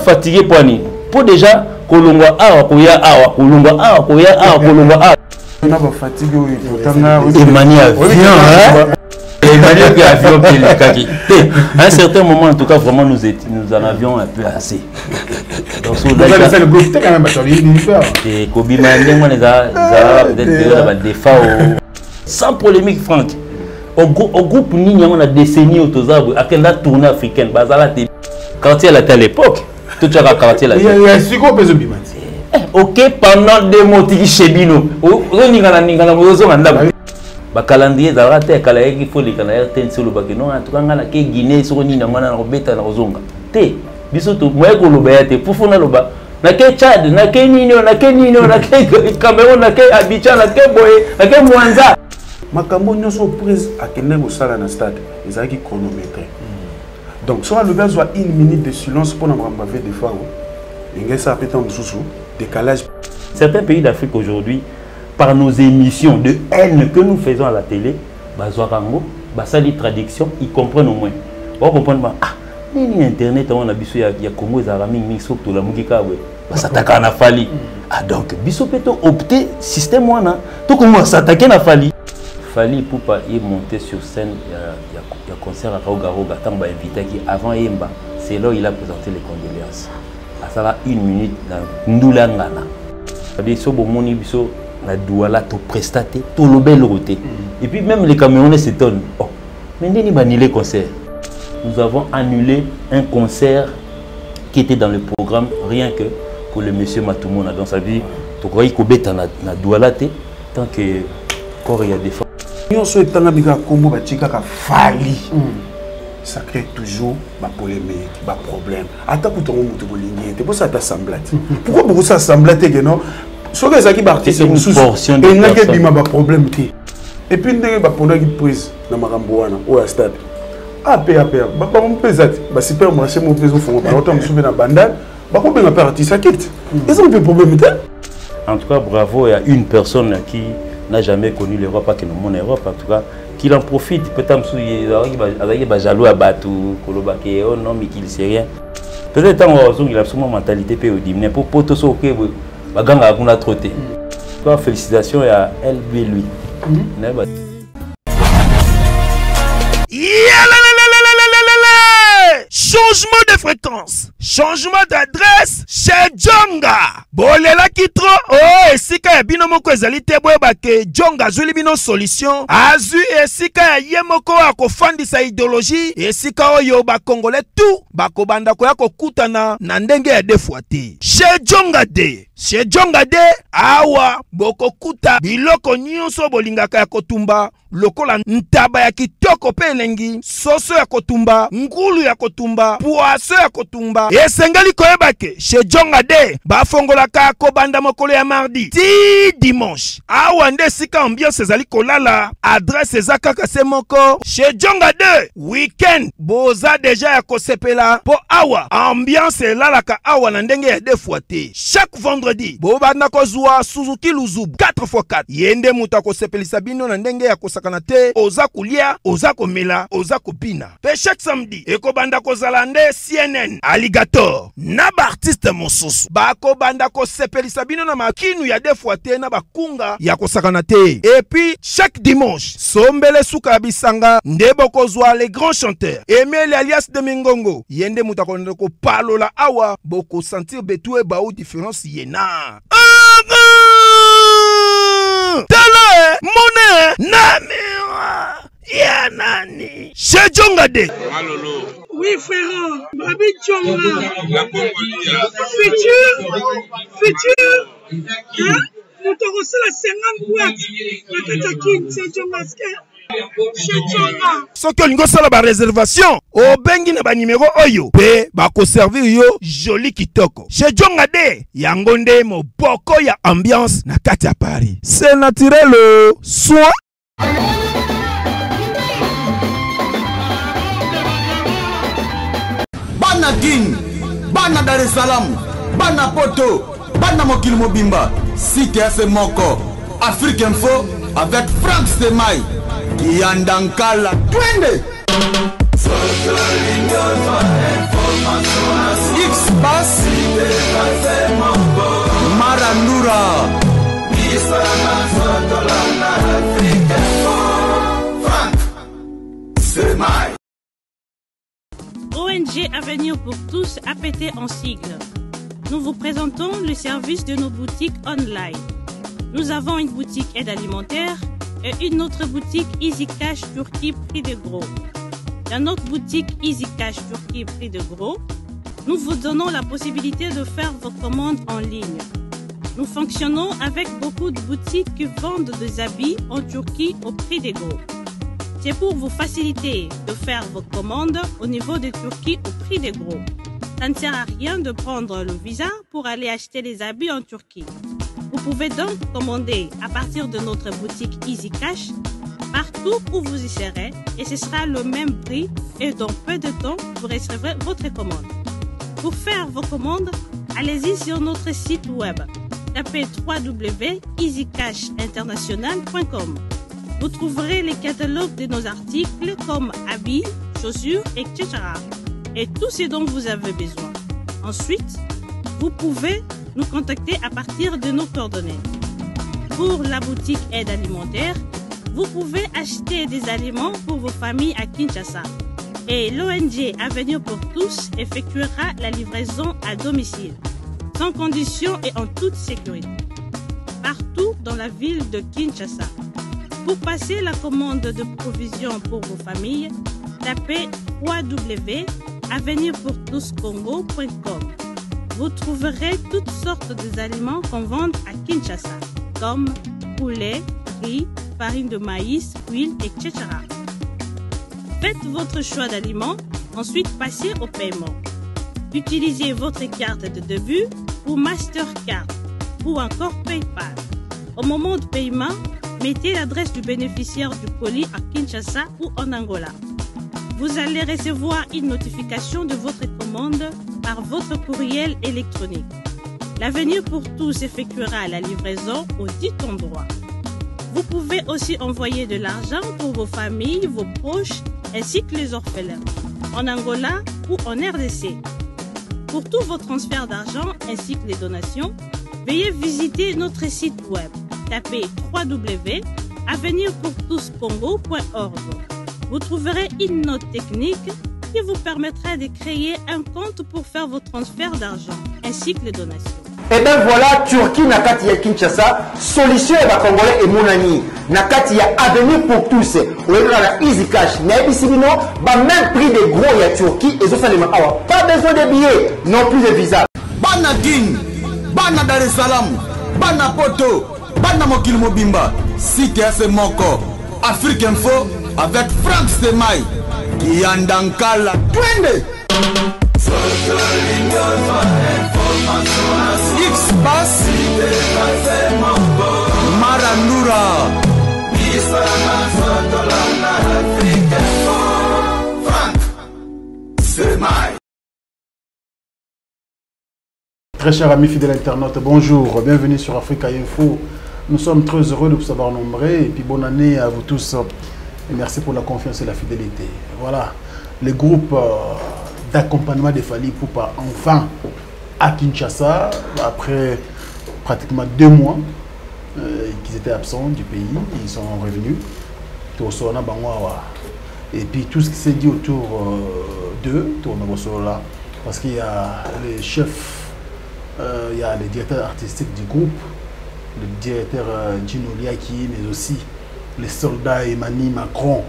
fatigué pour déjà kolongwa awa koya awa kolongwa awa koya awa kolongwa awa on a pas fatigué tanga Emmanuel qui avion à un certain moment en tout cas vraiment nous en avions un peu assez donc c'est le bloc quand même et Kobi Mandé moi les a peut-être des fois sans polémique Franck au groupe Nini on a décennie au Tozabu à quelle tournée africaine bazala quartier à l'époque tout ça quartier là il y a siko peso bimati OK pendant des mots tiki chebino o ningana mozo nganda ba calendrier za rate kala yeki faut les canards tenso lo bakeno en tout cas ngala ke Guinée so ni na ngana na robeta na ozonga te biso to moye ko loba te pufuna loba na ke Tchad na ke nini na ke Cameroun na ke Abidjan na ke Boye na ke Mwanza makambo nyoso prise akende ko sala na stade ezaki chronométré donc soit le besoin une minute de silence pour n'avoir fait des fois ingesa pétant sous décalage. Certains pays d'Afrique aujourd'hui par nos émissions de haine que nous faisons à la télé bazoarango basali traduction ils comprennent au moins on comprend pas ah ni internet on a biso ya Congo ezarami mixo to la mukika we basataka na fali ah donc biso peto opter système wana to comment s'attaquer na fali pour pas y monter sur scène il y a concert à Rogaroga tant ba invité qui avant Yemba c'est là il a présenté les condoléances à ça là une minute dans ndula ngana biso bomoni biso la douala to prestaté tout le bel roté et puis même les Camerounais s'étonnent oh mais ni annulé concert nous avons annulé un concert qui était dans le programme rien que pour le monsieur Matoumona dans sa vie to croyez ko beta na douala té tant que corps il y a des fois nous sommes dans la combo batika ka fali ça crée toujours ma polémique ma problème attends pour ton mutu bolingi c'est pour ça t'assembler pourquoi beaucoup ça assembler que non ce que ça qui parti c'est une portion de n'a que bima ba problème ti et puis ndenge ba pondra qui prise na makambo wana au stade AP ba mon pesate ba supermarché mon peso fond ba autant me souvenir na bandane ba ko benga parti ça quitte et ça me fait problème en tout cas bravo il y a une personne qui n'a jamais connu l'Europe, pas que nous mon Europe en tout cas, qu'il en profite, peut-être qu'il va jaloux à battre Kolobake, oh non, mais qu'il ne sait rien. Peut-être qu'il a absolument mentalité péodime, pour poter ce que Baganga a qu'on trotté. Félicitations à elle, lui. Changement de fréquence, changement d'adresse chez Djonga. Bolela kitro, oh, esika ya bino moko ezali te boyeba ke Djonga azuli bino solution. Azu esika ya ye moko akofandisa idéologie, esika oyo ba Congolais tout bakobanda koya kokutana na ndenge ya defuate. Chez Djonga de. Chez Djonga de awa bokokuta biloko nyonso bolingaka ya kotumba lokola ntaba ya kitoko pe elengi, soso ya kotumba, ngulu ya kotumba, poaso ya kotumba. Esengeli koyeba ke chez Djonga de bafongolaka kobanda mokolo ya mardi ti dimanche. Awa nde sika ambiance ezali kolala, adresse eza kaka se moko. Chez Djonga de weekend boza deja ya kosepela po awa ambiance elalaka awa na ndenge ya defuate. Chaque vendredi bobanda kozwa Suzuki Luzubu 4x4 yende muta kosepelisa bino na ndenge ya kosakana te, oza kulia, oza komela, oza kopina. Pe chaque samedi ekobanda kozala nde CNN Alligator na ba artiste mosusu bakobanda kosepelisa bino na makinu ya defuate na bakunga ya kosakana te. Et puis chaque dimanche sombele suka bisanga nde bokozwa les grands chanteurs Emile alias de Mingongo yende muta konde ko palola awa boko sentir betue ba ou différence yena. Tele mone namira ya nani chez Djonga de. Oui frère, Babi Djonga futur hein nous te recevons 50 boîtes na katakin chez Djonga soki olingo sala ba réservation obengi na ba numéro oyo pe ba ko servir yo joli kitoko chez Djonga de yango nde moboko ya ambiance na kati ya Paris. C'est naturel soit bana Guinée, bana Dar es Salaam, bana Poto, bana mokili mobimba CTF moko Afrique Info avec Franck Semaï Yandankala twende. Social X X-Bass Marandura Frank Semai. ONG Avenir pour tous, APT en sigle. Nous vous présentons le service de nos boutiques online. Nous avons une boutique aide alimentaire et une autre boutique Easy Cash Turquie prix de gros. Dans notre boutique Easy Cash Turquie prix de gros, nous vous donnons la possibilité de faire vos commandes en ligne. Nous fonctionnons avec beaucoup de boutiques qui vendent des habits en Turquie au prix des gros. C'est pour vous faciliter de faire vos commandes au niveau de Turquie au prix des gros. Ça ne sert à rien de prendre le visa pour aller acheter les habits en Turquie. Vous pouvez donc commander à partir de notre boutique Easy Cash partout où vous y serez et ce sera le même prix et dans peu de temps, vous recevrez votre commande. Pour faire vos commandes, allez-y sur notre site web. Tapez www.easycashinternational.com. Vous trouverez les catalogues de nos articles comme habits, chaussures, etc. Et tout ce dont vous avez besoin. Ensuite, vous pouvez nous contacter à partir de nos coordonnées. Pour la boutique aide alimentaire, vous pouvez acheter des aliments pour vos familles à Kinshasa. Et l'ONG Avenir pour tous effectuera la livraison à domicile, sans condition et en toute sécurité, partout dans la ville de Kinshasa. Pour passer la commande de provisions pour vos familles, tapez www.avenirpourtouscongo.com. Vous trouverez toutes sortes d'aliments qu'on vend à Kinshasa, comme poulet, riz, farine de maïs, huile, etc. Faites votre choix d'aliments, ensuite passez au paiement. Utilisez votre carte de début ou Mastercard ou encore PayPal. Au moment de paiement, mettez l'adresse du bénéficiaire du colis à Kinshasa ou en Angola. Vous allez recevoir une notification de votre commande par votre courriel électronique. L'Avenir pour tous effectuera la livraison au dit endroit. Vous pouvez aussi envoyer de l'argent pour vos familles, vos proches, ainsi que les orphelins, en Angola ou en RDC. Pour tous vos transferts d'argent ainsi que les donations, veuillez visiter notre site web. Tapez www.avenirpourtouscongo.org. Vous trouverez une note technique qui vous permettra de créer un compte pour faire vos transferts d'argent ainsi que les donations. Et bien voilà, Turquie nakati ya Kinshasa, solution et Congolais et Mounani. Nakati ya Avenir pour tous. On est dans la Easy Cash. Mais ici, même prix des gros ya Turquie et ça pas besoin de billets, non plus de visa. Bana Guine, Bana Dar es Salaam, Bana Poto, Bana Mokil Mobimba, Site FM Moko, Afrique Info avec Frank Semai, Yandankala, Twende. X-Bass Marandura Frank Semai. Très chers amis fidèles internautes, bonjour, bienvenue sur Africa Info. Nous sommes très heureux de vous savoir nombreux et puis bonne année à vous tous et merci pour la confiance et la fidélité. Voilà, les groupes d'accompagnement des Fally Ipupa enfin à Kinshasa après pratiquement 2 mois qu'ils étaient absents du pays, ils sont revenus. Et puis tout ce qui s'est dit autour d'eux, parce qu'il y a les chefs, il y a les directeurs artistiques du groupe, le directeur Gino Liaki, mais aussi les soldats Emmanuel Macron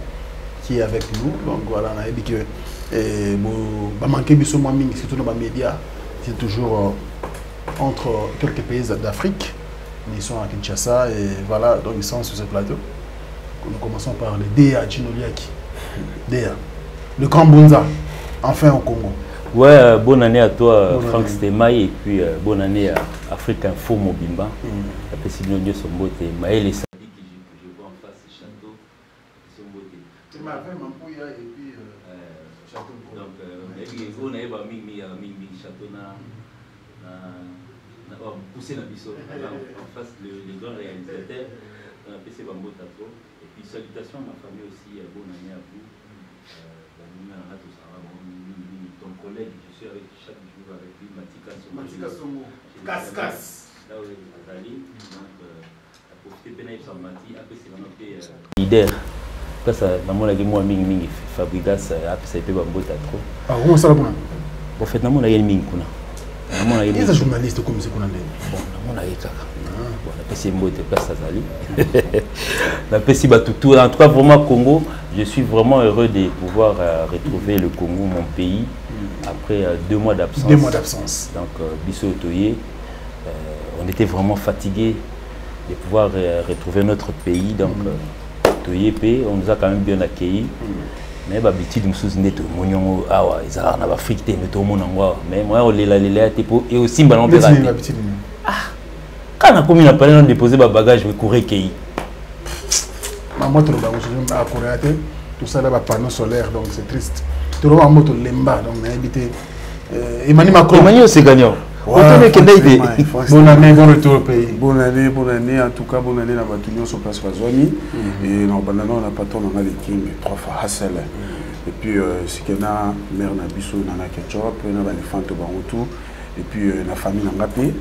qui est avec nous. Donc voilà, on a dit que surtout dans les médias, c'est toujours entre quelques pays d'Afrique. Ils sont à Kinshasa et voilà, donc ils sont sur ce plateau. Nous commençons par le DA Gino Liaki. DA, le grand Bunza, enfin au Congo. Ouais, bonne année à toi, Frank Semai, et puis bonne année à Afrique Info Mobimba. Après, si nous sommes en beauté, Maël et Sadi que je vois en face, château, ils sont en beauté. Tu m'as fait Mampouya et puis château. Donc, on a eu un château, on a poussé la biseau en face les grands réalisateurs, on a PC Bambo Tato. Et puis, salutations à ma famille aussi, bonne année à vous. collègue, je suis avec chaque jour avec lui, Matika Songo. Casse. Là où il est donc à profiter de Penaïf Samati, après c'est vraiment leader. Parce que dans la game, mingi Fabrigas, après ça peut pas trop. Ah, comment ça va pour en fait, dans la game mingi kuna. Il y a des journalistes comme c'est qu'on a. Bon, dans la game bon, la PC Mbote place à Zali. La PC Batoutou. En tout cas, vraiment Congo, je suis vraiment heureux de pouvoir retrouver le Congo, mon pays, après 2 mois d'absence. 2 mois d'absence. Donc, Bissot Otoye, on était vraiment fatigués de pouvoir retrouver notre pays. Donc, Toyepe, on nous a quand même bien accueillis. Mais d'habitude, nous sommes des Mounions, ils ont en Afrique, mais tout le monde en voit. Mais moi, on les et aussi, on peut rater. Quand on a commis la panne, on a déposé ma bagage, je vais courir Kéi. Moi, je suis à courir, tout ça là, panneau solaire, donc c'est triste. Tout le monde a lemba, donc on a habité. Emmanuel Macron. Emmanuel, c'est gagnant. Bonne année, bon retour au pays. Bonne année, en tout cas, bonne année dans votre union sur place Fazouani. Et dans le on a pas tant dans les King, 3 fois Hassel. Et puis, c'est qu'il y a mère Nabiso, Nana Ketchup, il y a l'éléphant au Barotou. Et puis, la famille Nangapé,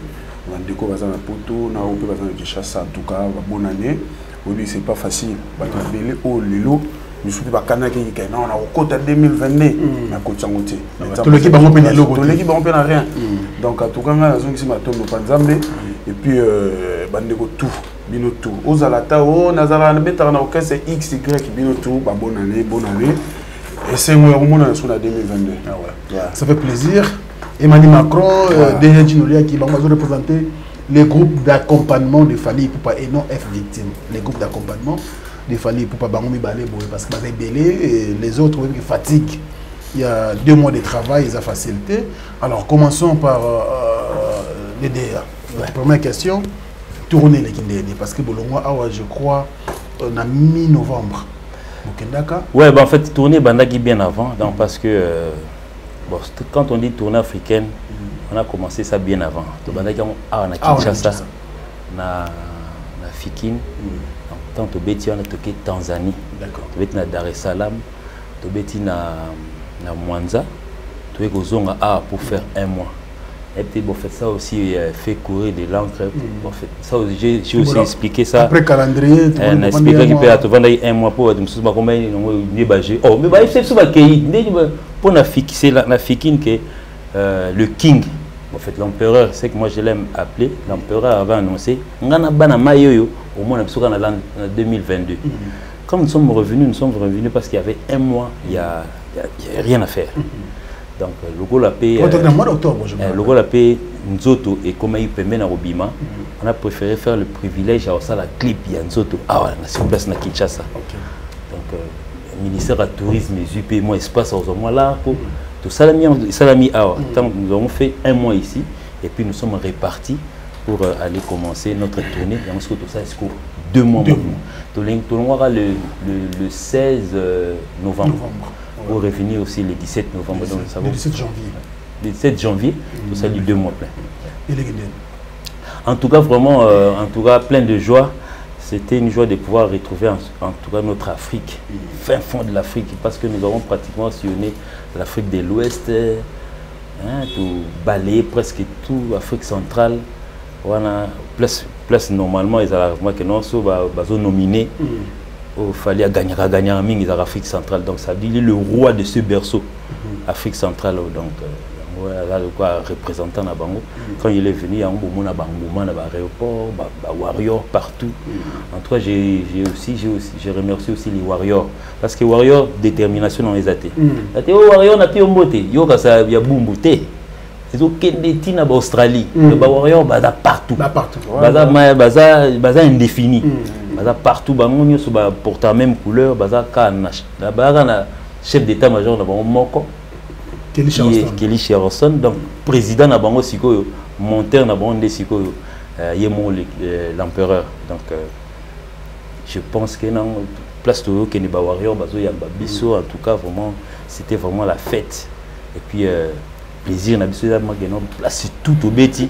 on a déco Bazan à Poto, on a Opé Bazan de Chassa, en tout cas, bonne année. Oui, c'est pas facile. Bazan Bélé, oh, Lilo. Je suis pas canadien qui est non, on a au côté 2022, on a côté Changoté. Tout l'équipe a rompé les logos. Tout l'équipe a rompé rien. Donc, à tout cas, on a zone qui m'a tombé au Panzambe. Et puis, bandego tout, bino tout. Aux alata, oh, Nazara, on a aucun c'est X, Y, bino tout, bonne année. Et c'est moi, au monde, on est 2022. Ça fait plaisir. Emmanuel Macron, déjà Ginolia qui va représenter les groupes d'accompagnement des familles pour pas et non F victimes. Les groupes d'accompagnement des familles pour pas bangomi balé parce que et les autres qui fatiguent. Il y a 2 mois de travail, ils ont facilité. Alors commençons par les DA. Première question, tourner les Kindéni parce que Bolongo je crois on a mi-novembre. Ouais, bah en fait tourner Bandaki bien avant donc parce que bon, quand on dit tournée africaine, on a commencé ça bien avant. Bandaki on a Kinshasa, na Fikine. Tant que Betty on a toqué Tanzanie, tu beti na Dar es Salaam, tu beti na Mwanza, tu es au Zonga pour faire 1 mois. Et puis bon, fait ça aussi fait courir de l'encre. Bon, fait ça j'ai aussi expliqué ça. Après calendrier, tu as expliqué qu'il peut te vendre 1 mois pour me souvenir comment il bager. Oh, mais bah il fait souvent qu'il pour na fixer la fikine que le king. En fait, l'empereur, c'est que moi je l'aime appeler, l'empereur avait annoncé, ngana bana mayoyo au moins en 2022. Quand nous sommes revenus parce qu'il y avait 1 mois, il n'y a rien à faire. Donc le goal a payé, le goal a payé Nzoto et comme il permet à Robima, on a préféré faire le privilège à ça la clip il y a Nzoto sur place na Kinshasa. Donc le ministère du tourisme et UP moi espace aux mois là pour tout ça l'a mis nous avons fait 1 mois ici et puis nous sommes répartis pour aller commencer notre tournée. Et ensuite tout ça est 2 mois. Tout le mois le 16 novembre. Pour revenir aussi le 17 novembre. Donc, le 17 janvier. Le 17 janvier, tout ça du 2 mois plein. Et les en tout cas, vraiment, en tout cas, plein de joie. C'était une joie de pouvoir retrouver en tout cas notre Afrique, fin fond de l'Afrique, parce que nous avons pratiquement sillonné l'Afrique de l'Ouest, tout balayé presque tout, Afrique centrale. Voilà, place normalement, ils ont que non, ils ont nominé. Il fallait gagner en Ming, Afrique centrale. Donc ça dit le roi de ce berceau, Afrique centrale. Donc voilà quoi représentant à Bango. Quand il est venu, il y a un moment à Bango, à l'aéroport, Warrior partout. En tout cas, j'ai remercié aussi les Warriors parce que Warrior détermination dans les athées. Les Warriors n'a plus un beauté, il y a Bumbuté. C'est au Kenya, en Australie. Les Warriors baza partout. Baza indéfini. Baza partout, bango sur porte la même couleur, baza kanash. Là-bas, chef d'état-major de Moko. Kelly Sherrison, donc président de Bango Sikoyo, monteur de Bango Sikoyo, Yemo l'empereur. Donc je pense que dans place de Keniba Warrior, Bazo Yababiso, en tout cas vraiment, c'était vraiment la fête. Et puis plaisir, Nabiso Yamagenon, place tout au Betty,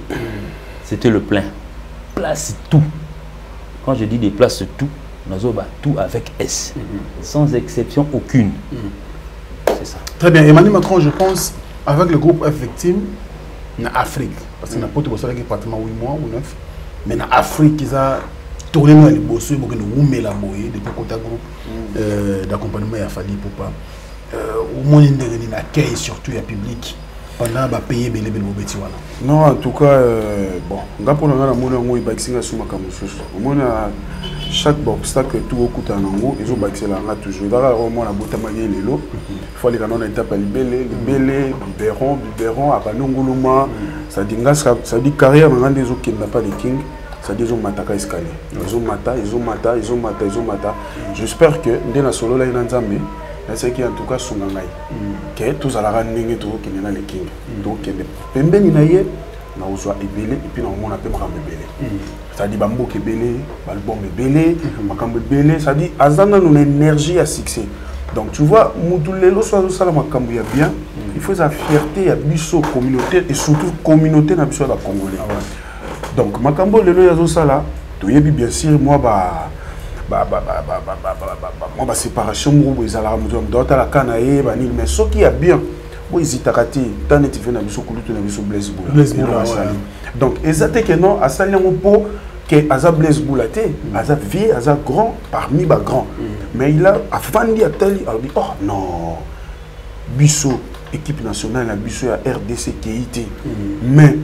c'était le plein. Place tout. Quand je dis des places tout, tout avec S, sans exception aucune. C'est ça. Très bien. Emmanuel Macron, je pense, avec le groupe F Victime, en Afrique, parce que n'a pas tout ça pratiquement 8 mois ou 9, mais en Afrique, ils ont tourné dans les bosses, ils ont mis la boye depuis côté groupe d'accompagnement à Fali Poupa. Au moins, il y a un accueil surtout il y a public pendant bah payer les bébés. Non, en tout cas, bon, on pour la monnaie, il y a au moins chaque obstacle tout au coup de nango, ils ont baxé là toujours. D'ailleurs, au moins la botte manier les lots. Il faut les canons étape à libérer, biberon, à Banongoloma. Ça dit carrière maintenant des autres qui n'a pas de king. Ça dit ils ont mataka escalier. Ils ont mata. J'espère que dès la solo là il en zambé. C'est qui en tout cas son nangai. Que tous à la randonnée tout qui n'est pas les king. Donc pembeni naie. Na ozoa ebele et puis na mona pe makambo ebele ça dit bambo ke belé balbom ebele makambo ebele ça dit azana une énergie à succès donc tu vois mutulelo so ça la makambo ya bien il faut sa fierté ya biso communauté et surtout communauté na biso la congolais donc makambo lelo ya zo sala to yebi bien sûr moi moi séparation groupe ezala mutu ndota la kana e bani mais ce qui a bien ils itakati tant et tu na biso kulutu na biso Blaise Boula donc exactement que non à sali po que aza Blaise Boula te aza vie aza grand parmi ba grand mais il a afandi atali alors dit oh non biso équipe nationale na biso ya RDC KIT mais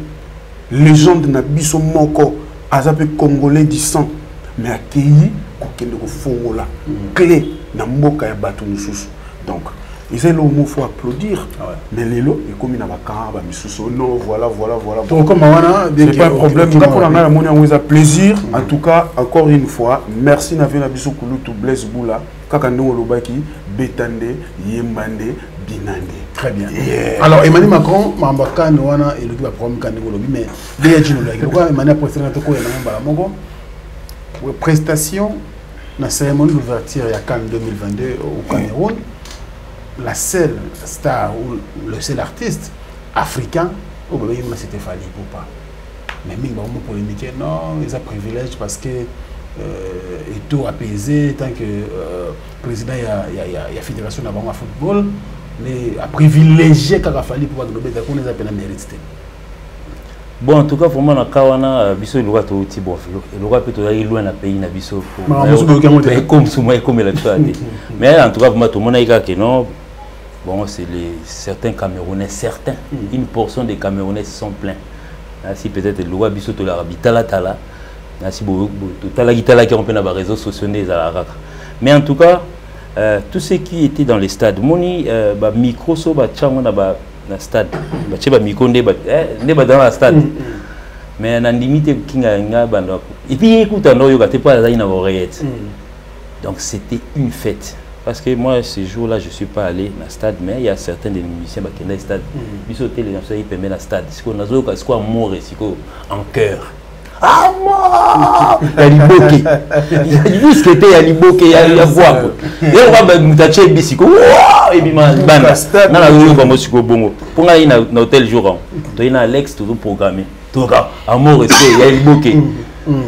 légende na biso moko aza pe congolais du sang mais akei ko kende ko fongola clé na mboka ya batu mususu donc ils ont le mot faut applaudir mais les lots et comme il n'a pas caramba non voilà donc comme c'est pas un problème quand on a la monnaie on a plaisir en tout cas encore une fois merci d'avoir la biso kulutu Blaise Boula kakando lobaki betande yembande binande très bien alors Emmanuel Macron mambaka no wana et le problème kando lobi mais déjà jino la quoi Emmanuel président to ko ya mbala moko prestation na cérémonie d'ouverture ya CAN 2022 au Cameroun. La seule star ou le seul artiste africain au Bénin c'était Fally Ipupa mais ming ba mo polémique non ils ont privilège parce que et tout apaisé tant que président il y a fédération na bango football mais a privilégié kaka Fally Ipupa que lobeta ko neza pena mérite. Bon en tout cas vraiment na kawana biso loka to ti bon loka pe to ya loin na pays na biso comme la chose mais en tout cas vraiment tout le monde a que non. Bon, c'est certains Camerounais, une portion des Camerounais sont pleins. Si peut-être le roi Bissot la Bitala Tala, si Tala qui ont fait les réseaux sociaux des Alaraka. Mais en tout cas, tous ceux qui étaient dans les stades, moni micro so ba chango na ba stade, ba cheba micro ne ba dans la stade. Mais na limite kinga nga bando. Et puis écoute no yo ka te pas dans une oreillette. Donc c'était une fête. Parce que moi, ce jour-là, je ne suis pas allé dans le stade, mais il y a certains des musiciens qui sont dans le stade. Ils sont les gens qui permettent le stade. C'est quoi mort en cœur. Ah, moi! Il y a du bokeh. Il y a du ce qui était, il y a du bokeh, il y a voix. Et on va me tacher bisiko. Et puis, man, dans la rue, on va me dire bongo. Pour aller dans l'hôtel jour, tu es dans Alex, toujours programmé. Tout cas, amour, respect, il y a du bokeh.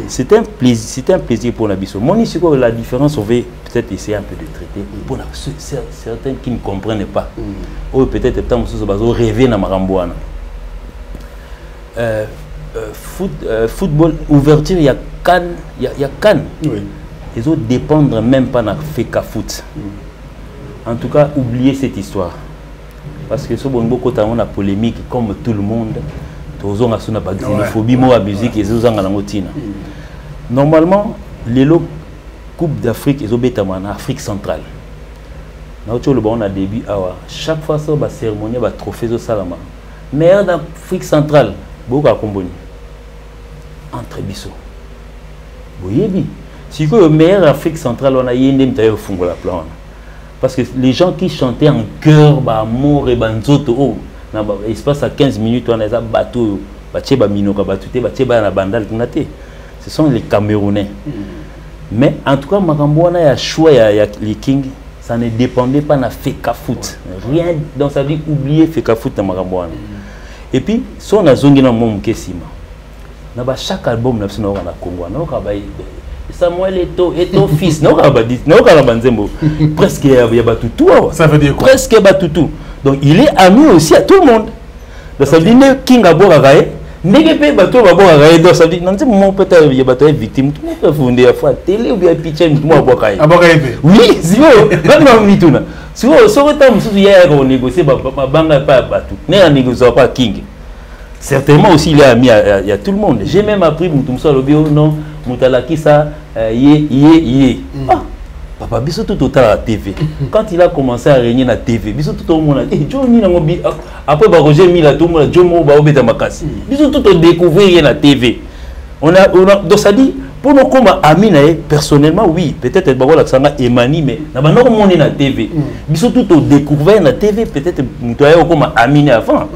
C'est un plaisir pour la biso. Moi, la différence, on va peut-être essayer un peu de traiter. Pour certains qui ne comprennent pas. Ou peut-être rêver dans Marambouana. Football, ouverture, il y a Cannes. Les autres dépendent même pas de FECA Foot. En tout cas, oubliez cette histoire. Parce que ce bon beaucoup on a polémique comme tout le monde. Normalement, les Coupe d'Afrique, ils ont en Afrique centrale. On a début, chaque fois, ça va cérémonie, va trophée au Salama. Meilleur d'Afrique centrale, beaucoup à Comboni. Entre Bissot. Si le meilleur d'Afrique centrale, on a eu la plan. Parce que les gens qui chantaient en chœur, amour et banzoto, il se passe à 15 minutes, on a des bateaux, ce sont les Camerounais. Mais en tout cas, Makamboana a choisi les Kings, ça ne dépendait pas de FECA Foot. Rien, donc ça veut dire oublier FECA Foot dans Makamboana. Et puis, si on a zongi dans mon Kessima, chaque album, on a Congo, Samuel est ton fils, presque il y a tout. Ça veut dire quoi? Presque tout. Donc il est ami aussi à tout le monde. Donc ça veut dire King a beau railler, n'est pas bateau va beau railler. Donc ça veut dire non c'est mon peut-être il y a bateau victime, tout le monde peut fonder à fois télé ou bien pitcher moi à beau railler. Oui, si vous même non tout là. Si vous sortez tam sous hier on négocier ba banga pas bateau. N'est négocier pas King. Certainement aussi il est ami à tout le monde. J'ai même appris Moutoumsa le bio non Moutalaki ça Papa, biso tout total à la TV. Quand il a commencé à régner la TV, biso tout au monde a dit Johnny Nangobi après Roger Mila tout le monde Jomo Baobé Tamakasi. Biso tout au découvrir la TV. On a donc ça dit pour nous comme amis personnellement oui, peut-être être la sanga Emani mais na ba non monde na TV. Biso tout au découvrir la TV peut-être mutoya comme ami avant.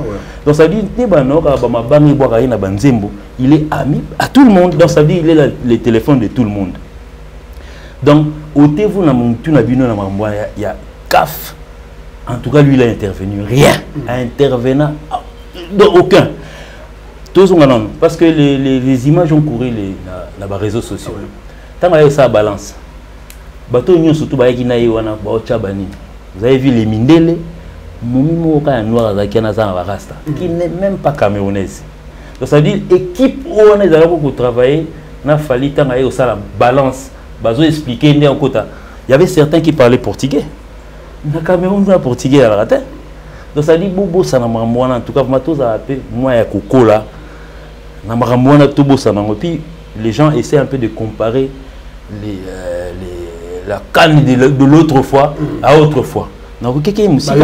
Donc ça dit ne ba no ka ba mabangi boka na banzembo, il est ami à tout le monde. Donc ça dit il est le téléphone de tout le monde. Donc, ôtez-vous dans mon tout il y a CAF. En tout cas, lui, il a intervenu. Rien. Intervenant. Aucun. Parce que les images ont couru dans les réseaux sociaux. Tant que ça balance. Vous avez vu les Mindele. Moumi noir qui n'est même pas camerounaise. Donc, ça veut dire équipe où on est allé travailler. Il a fallu que ça balance. Bazo expliquer il y avait certains qui parlaient portugais. Na Cameroun na portugais à la raté. Donc ça dit bobo ça na mamwana en tout cas matos a appelé moi ya kokola. Na mamwana tout beau ça na puis les gens essaient un peu de comparer la canne de l'autre fois à autrefois. Donc quelqu'un musique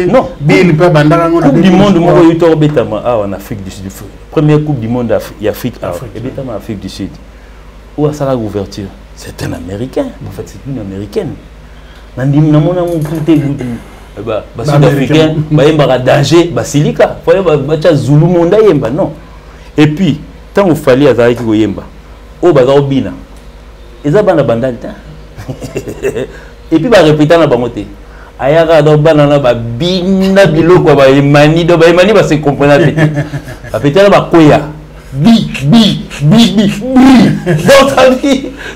non bil pas bandara ngona du monde mo yoto betama en Afrique du Sud. Première coupe du monde Afrique et betama Afrique du Sud. Où a ça la ouverture? C'est un Américain. En fait, c'est une Américaine. Sud-Africain, danger, Basilika. Zulu Monda yemba non. Et puis, tant qu'il fallait à Zaki Goyemba, au Bazar Bina, et ça banda bandal. Et puis, va répéter dans Bamote. Ayara do banana ba bina bilo quoi ba emani do ba emani ba se comprendre peut-être ba koya.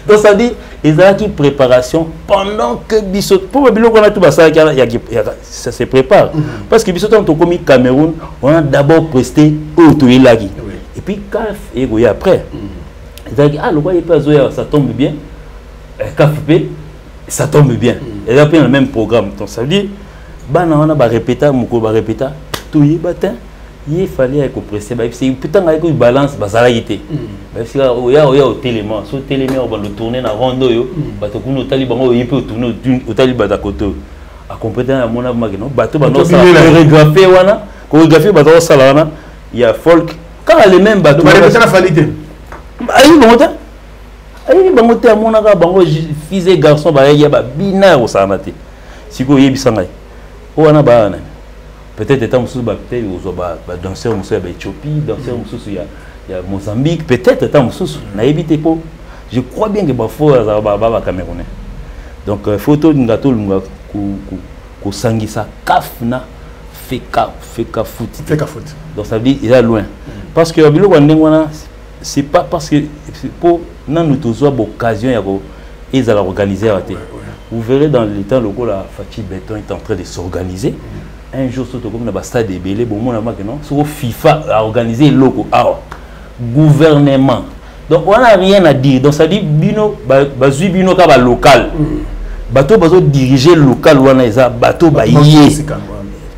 Donc ça dit, ils ont une préparation pendant que Bissot, pour le bilan qu'on a tout ça, ça se prépare. Parce que Bissot, en tant que Cameroun, on a d'abord presté au Touilagi. Et puis, CAF et Goya après. Ils ont dit, ah, le roi, ça tombe bien. CAFP, ça tombe bien. Ils ont pris le même programme. Donc ça veut dire, on a répété, tout matin. Il fallait que presser c'est putain avec une balance bazalaïté parce que au télément sur télément on va tourner na rondo yo bato kuno taliban il peut tourner au taliban d'akoto à compléter na mona magno bato ba no ça chorégraphier wana chorégraphier bato ça wana il y a folk quand les mêmes bato ba répéter la falité ayi bangote mona ka bango fils et garçon ba ya ba binaire au sanate siko yebisanga wana ba peut-être étant peut-être aux danseurs Éthiopie, danseurs il y a Mozambique, peut-être étant je crois bien que parfois Camerounais. Donc photo de gâteau ko sangisa kafna feka foot. Donc ça veut dire il est loin. Parce que c'est pas parce que pour nous tous occasion ils allaient organiser. Vous verrez dans les temps locaux la Fatih Béton est en train de s'organiser. Un jour, surtout comme dans le stade de Bélé, sur FIFA a organisé le gouvernement. Donc on n'a rien à dire. Donc ça dit bino, bazui bino kaba local. Bateau bazo diriger local ou anaisa bateau baïe.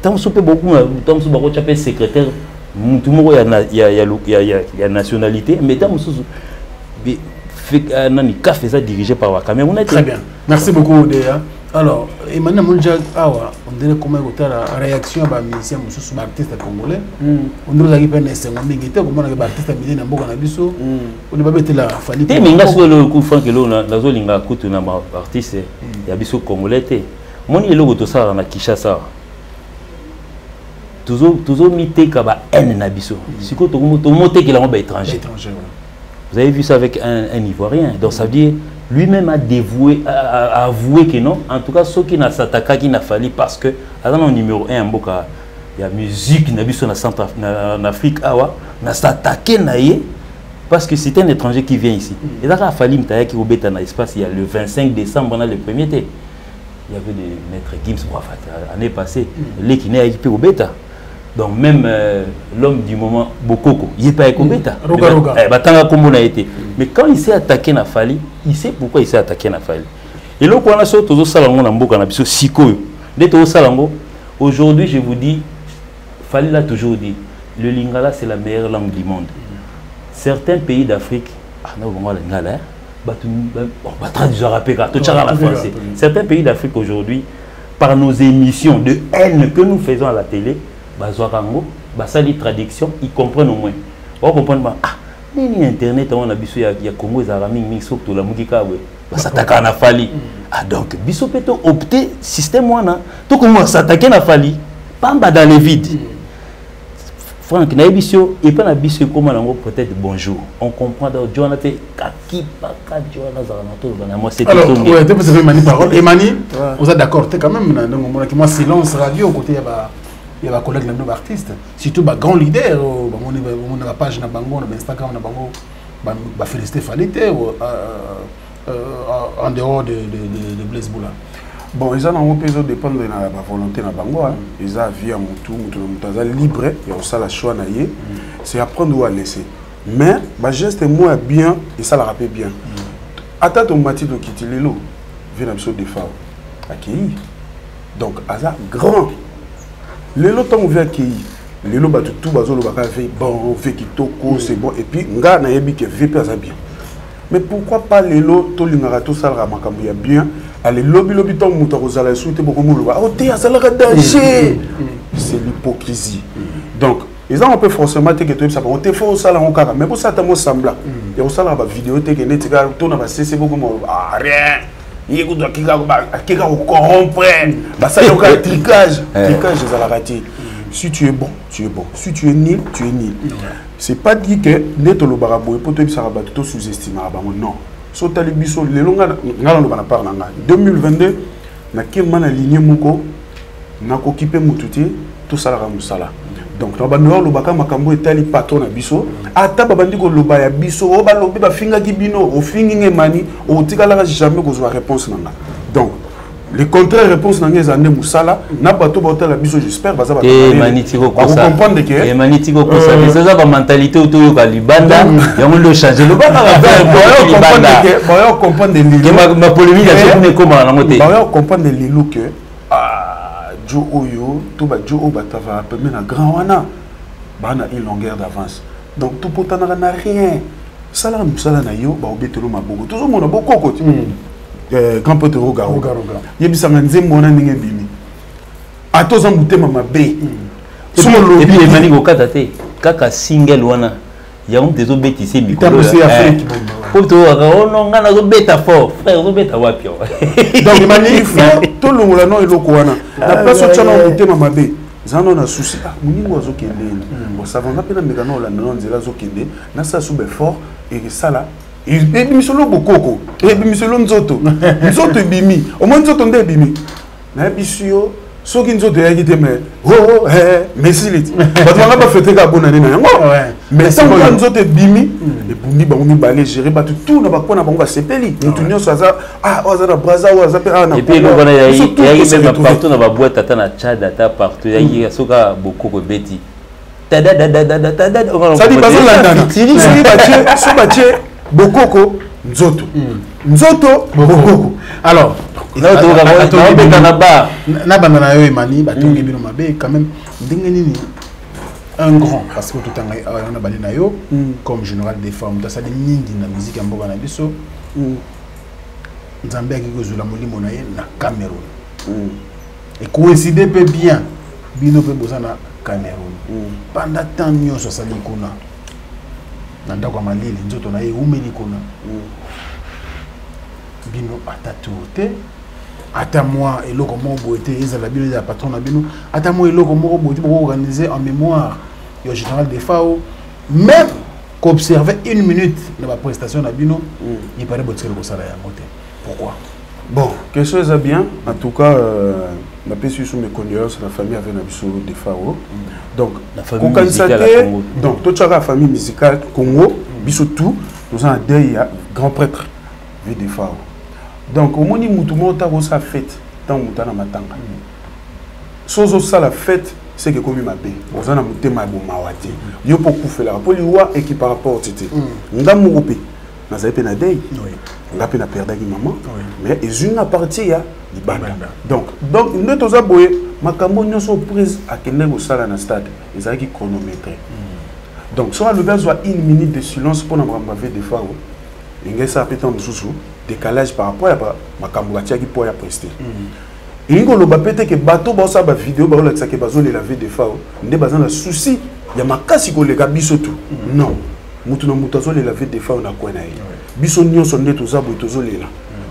Tant que beaucoup, tant que beaucoup chapé secrétaire, tout le monde il y a nationalité, mais tant que nani café ça dirigé par la Cameroun. Très bien. Merci beaucoup Déa. Alors, Emmanuel Mounja, on dirait comment la réaction des musiciens, des artistes congolais. On dirait qu'il y a un artiste comment les artistes militaires n'ont pas biso. On ne va pas la famille. Mais il y a le coup franc que l'on a dans zolinga coûte na artiste ya biso congolais té. Moni le goto ça na Kinshasa. Toujours mité ka ba haine na biso. Siko to monter que la ba étranger. Vous avez vu ça avec un Ivoirien. Donc ça veut dire lui-même a dévoué, a avoué que non. En tout cas, ceux qui n'a s'attaqué, qui n'a fallu parce que, avant le numéro 1, il y a musique, il y a en Afrique, n'a s'attaqué, parce que c'est un étranger qui vient ici. Et là, il a fallu qu'il y ait un espace, il y a le 25 décembre, on a le premier thé. il y avait des maîtres Gims, l'année passée, les qui n'est pas au bêta. Donc même l'homme du moment, Bokoko, il n'est pas au bêta. Mais quand il s'est attaqué à Fali, il sait pourquoi il s'est attaqué à Fali. Et là, on a sorti aux salons en Boka, on a vu Siko. Aujourd'hui, je vous dis, Fali l'a toujours dit, le Lingala c'est la meilleure langue du monde. Certains pays d'Afrique, certains pays d'Afrique aujourd'hui, par nos émissions de haine que nous faisons à la télé, les traductions, ils comprennent au moins. On comprend pas. Ah, Internet, on a vu il y a Congo, il surtout la Mugika, s'attaquer à Fali. Ah donc, biso peut opter système wana. Tout comment s'attaquer à Fali, pas dans les vides. Franck, na bisio et pas na bisio comment on peut-être bonjour. On comprend dans Jonathan kaki paka Jonathan Zanato na moi c'était alors ouais, tu peux se faire mani parole et mani on est d'accord, tu quand même donc moi silence radio côté il y a collègue de nos artistes surtout ba grand leader on na page na bango na Instagram na bango ba féliciter Falité en dehors de Blaise Boula. Bon, ils ont dépendre de la volonté de bango, ils ont vie à mon tour, libre, il y a ça la choix naïe, c'est apprendre où à laisser. Mais ma geste est moins bien et ça la rappelle bien. Attends ton mati de quitter les lots, vient absolument des femmes accueillis. Donc hasard grand. Les lots ont ouvert accueillis. Les lots battu tout bazo le baka fait bon, fait qui toko c'est bon et puis nga na yebi que fait pas bien. Mais pourquoi pas les lots to lingara to sala makambu ya bien. Allez, lobby ton mouton aux alas, beaucoup de danger. C'est l'hypocrisie. Donc, ils ont un peu forcément été que ça. On te fait au salon au carré, mais pour ça, tu as semblant. Et au salon, la vidéo, tu as c'est beaucoup rien. Il y a qui va corrompre. Ça, il y a un tricage. Tricage, je vais rater. Si tu es bon, tu es bon. Si tu es nul, tu es nul. C'est pas dit que net le barabo et pour te sous-estimé. Non. So talibiso le longa ngala lobana par nanga 2022 na kema na ligne moko na kokipe mututi to sala musala donc na bando lobaka makambo etali patron na biso ata babandi ko loba ya biso o ba lobi ba finga kibino o fingi ngemani o tikala jamais ko zwa réponse nanga donc le contraire réponse nanga ezande musala na bato ba otala biso j'espère baza ba manitiko ko ça comprendre que et manitiko ko ça c'est ça ba mentalité auto yo ka libanda ya mo changer le bana ba faire libanda ba comprendre de lilo ma polémique a fait comment na moté ba comprendre de lilo que jo oyo to ba jo o batava permet na grand wana bana une longueur d'avance donc tout potana na rien sala musala na yo ba obetelo maboko toujours mona boko côté quand peut te regarder yebisanga nzembo na ndenge bimi atoza mutema mabe et puis les mani ko katate kaka single wana ya on tezo betise mikolo pour to on ngana zo beta fort frère zo beta wapi donc mani faut to longola no eloko wana na place o tshana mutema mabe zano na souci muningo azo kende bo savanga pena mekano la non nzela zo kende na sa sube fort et ça là et misolo bokoko et misolo nzoto nzoto bimi au moins nzoto nde bimi na bisio soki nzoto ya kite mais oh merci lit ba ba fete ka bona na yango mais ça on nzoto bimi et bumi ba mi balé gérer ba tout na ba kona ba sepeli mutu nyonso aza oza na braza oza pe na et puis le bona ya même partout na ba boîte ata na Tchad ata partout ya soka bokoko beti tada ça dit pas la dana so batie bokoko nzoto nzoto bokoko alors na bana yo emani batongi bino mabe quand même ndenge nini un grand parce que tout temps on a balé na yo comme général des femmes dans sa mingi na musique ya mboka na biso nzambe akikozula molimo na ye na Cameroun et coïncider peut bien bino pe bozana Cameroun pendant tant nyonso sali kuna nanda kwa malili nzoto na ye umeli kuna bino atatote ata moi eloko moko boete ezala bino ya patron na bino ata moi eloko moko boete pour organiser en mémoire yo général des FAO même qu'observer une minute dans la prestation na bino il paraît botselo ko sala ya moté pourquoi bon quelque chose est bien en tout cas ma pésu sous mes condoléances la famille avait na biso des FAO donc la famille musicale Congo donc toute la famille musicale Congo biso tout nous avons un grand prêtre des FAO donc au moins mutumo ta sa fête tant mutana matanga sozo ça la fête c'est que comme ma bé ozana mutema bo mawati yo pour kufela pour liwa et qui par rapport tete ngamu ope na zape na dei ngape na perdaki maman mais ezuna partie ya libanda donc nous toza boye makambo nyonso prise à kende ko sala na stade ezaki chronométré donc sur le besoin 1 minute de silence pour n'avoir des fois il ça peut être sous décalage par rapport à makambo batiaki pour ya prester il ngolo ba pété que bateau ba ça ba vidéo ba la tsake bazo les laver des fois ndé bazana souci ya makasi ko lega biso tout non mutu na mutu azo les laver des fois na kwa na ye biso nyonso ndé toza bo tozo lela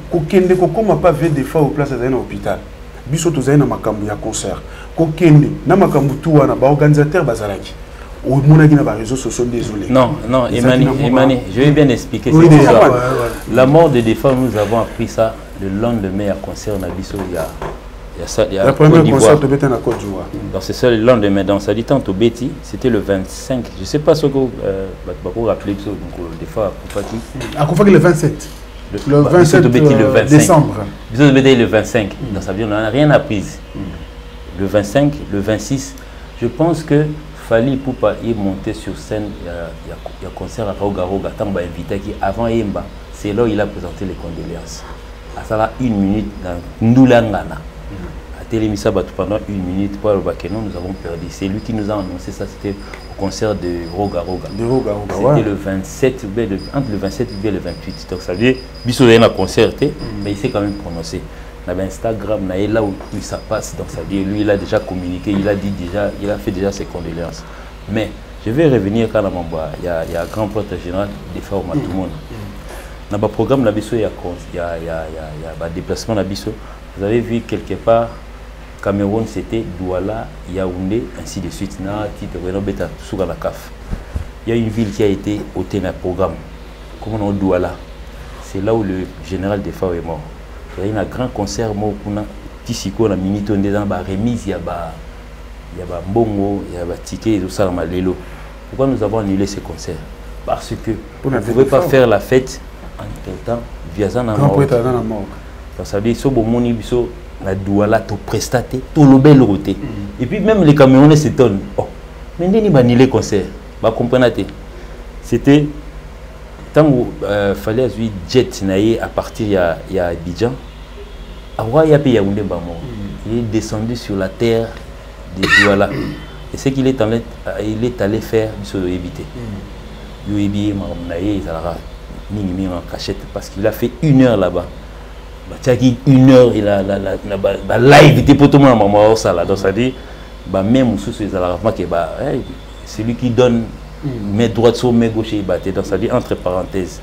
ko kende ko koma pas ver des fois au place à hôpital biso toza na makambo ya concert ko kende na makambo tout wana ba organisateur bazalaki au monde qui n'a pas réseaux sociaux désolé non Emani je vais bien expliquer oui, la mort de des femmes nous avons appris ça le lendemain à concert na biso il y a la première concert de à Côte d'Ivoire. Donc c'est ça le lendemain. Donc ça dit tant au Betty, c'était le 25. Je sais pas ce que vous rappelez ça donc des fois à Koufaki le 27. Le 27 décembre. Bisous Betty le 25. Donc ça veut dire on n'a rien appris. Le 25, le 26, je pense que Fally Ipupa est monté sur scène. Il y a concert à Rogaroga. Tant bah invité qui avant Yemba, c'est là où il a présenté les condoléances. À ça là 1 minute dans Ndulangana. Télémissa pendant 1 minute pour le Bakeno, nous avons perdu. C'est lui qui nous a annoncé ça, c'était au concert de Rogaroga. C'était le 27, entre le 27 et le 28. Donc ça veut dire, Bissot a concerté, mais il s'est quand même prononcé. On avait Instagram, on a là où ça passe. Donc ça veut dire, lui, il a déjà communiqué, il a dit déjà, il a fait déjà ses condoléances. Mais je vais revenir quand il y a un grand porte général des femmes à tout le monde. Dans le programme, il y a un déplacement à Bissot. Vous avez vu quelque part, Cameroun c'était Douala, Yaoundé, ainsi de suite. Il y a une ville qui a été ôtée dans le programme. Comme on dit Douala. C'est là où le général des FAO est mort. Il y a eu un grand concert, Tissiko, la minute, on est dans la remise, il y a un bongo, il y a un ticket, et tout ça dans ma lélo. Pourquoi nous avons annulé ces concerts? Parce que vous ne pouvez pas faire la fête en quel temps via ça dans la mort. Donc ça veut dire que la douala to prestaté tout le bel roté et puis même les Camerounais s'étonnent oh mais n'est pas annulé concert bah comprenez c'était tant où fallait jouer jet naïe à partir il y a Abidjan avoir il y a pays Yaoundé bamo il est descendu sur la terre des douala et c'est qu'il est allé faire sur éviter il naïe ça la mini en cachette parce qu'il a fait 1 heure là-bas. Tu as dit 1 heure, il a live, il pour tout le monde, donc ça dit, même celui qui donne mes droites sur mes gauches, donc ça dit entre parenthèses.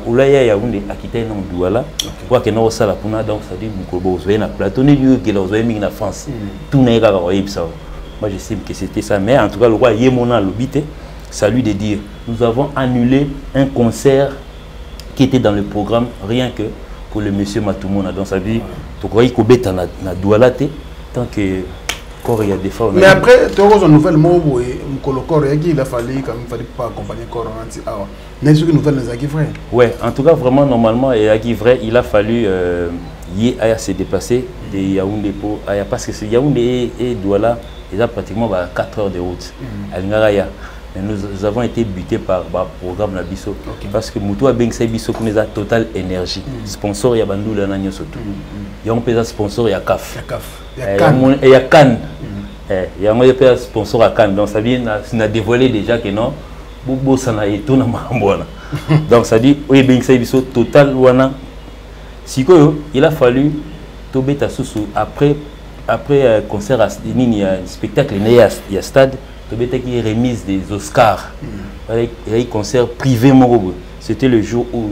Oulaya Yaoundé a quitté non douala, quoi que non ça la puna donc ça dit Mukobo, vous voyez na plateau ni lieu que vous avez en France, tout n'est pas ça. Moi j'estime que c'était ça, mais en tout cas le roi Yémona l'obité, ça lui de dire, nous avons annulé un concert qui était dans le programme rien que pour le monsieur Matoumona dans sa vie, tu crois qu'il y a na doualate tant que corps il y a des fois. Mais après, tu as une nouvelle mot et le corps il a fallu quand même pas accompagner corps anti ah. Mais ce que nouvelle les acquis vrai. Ouais, en tout cas vraiment normalement et acquis vrai, il a fallu se déplacer de Yaoundé pour parce que Yaoundé et Douala, il a pratiquement 4 heures de route. Mais nous avons été butés par le programme la Bisso parce que Moutou a bien Bisso qui nous a Total Énergie. Sponsor, il y a Bandou la Nagno surtout. Il y a un peu de sponsor, il y a CAF. Il y a Cannes. Il y a un peu de sponsor à Cannes. Donc ça vient, on a dévoilé déjà que non, Bobo Sana est tout dans ma donc ça dit, oui, bien Bisso Total Wana. Si il a fallu Tobé Tassoussou après concert, il y a un spectacle, il y a un stade. Il y a remise des Oscars. Il y a un concert privé. C'était le jour où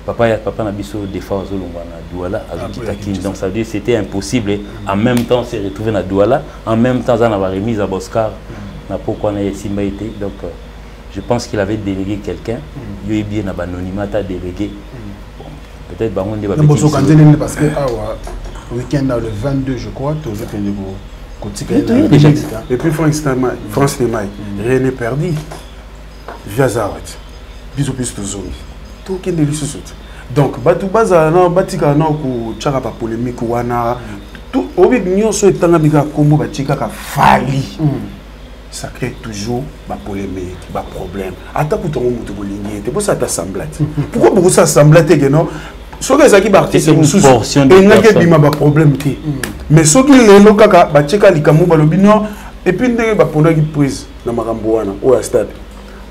Papa Nabiso défend Douala à Kitakine. Donc ça veut dire que c'était impossible. En même temps, se retrouver à Douala. En même temps, on a remise à Oscar. Pourquoi on a été. Donc je pense qu'il avait délégué quelqu'un. Il y a eu bien un anonymat à déléguer. Peut-être que on parce que le week-end, le 22, je crois, tu as fait et puis France Nemaï, rien n'est perdu. Via Zawad, bisous plus de zombies. Tout qui est délice. Donc batu baza na batika na ko chaka pa polémique wana tout obi nyonso etanga bika kombo batika ka fali. Ça crée toujours ma polémique, ma problème. Attends pour ton moto bolingi, c'est pour ça ta semblate. Pourquoi beaucoup ça semblate que non? Ce que ça qui partit c'est une portion de personne. Il problème qui. Mais ce qui est le cas, bah checker les camus balobino et puis ndenge ba pona qui prise na makambo wana au stade.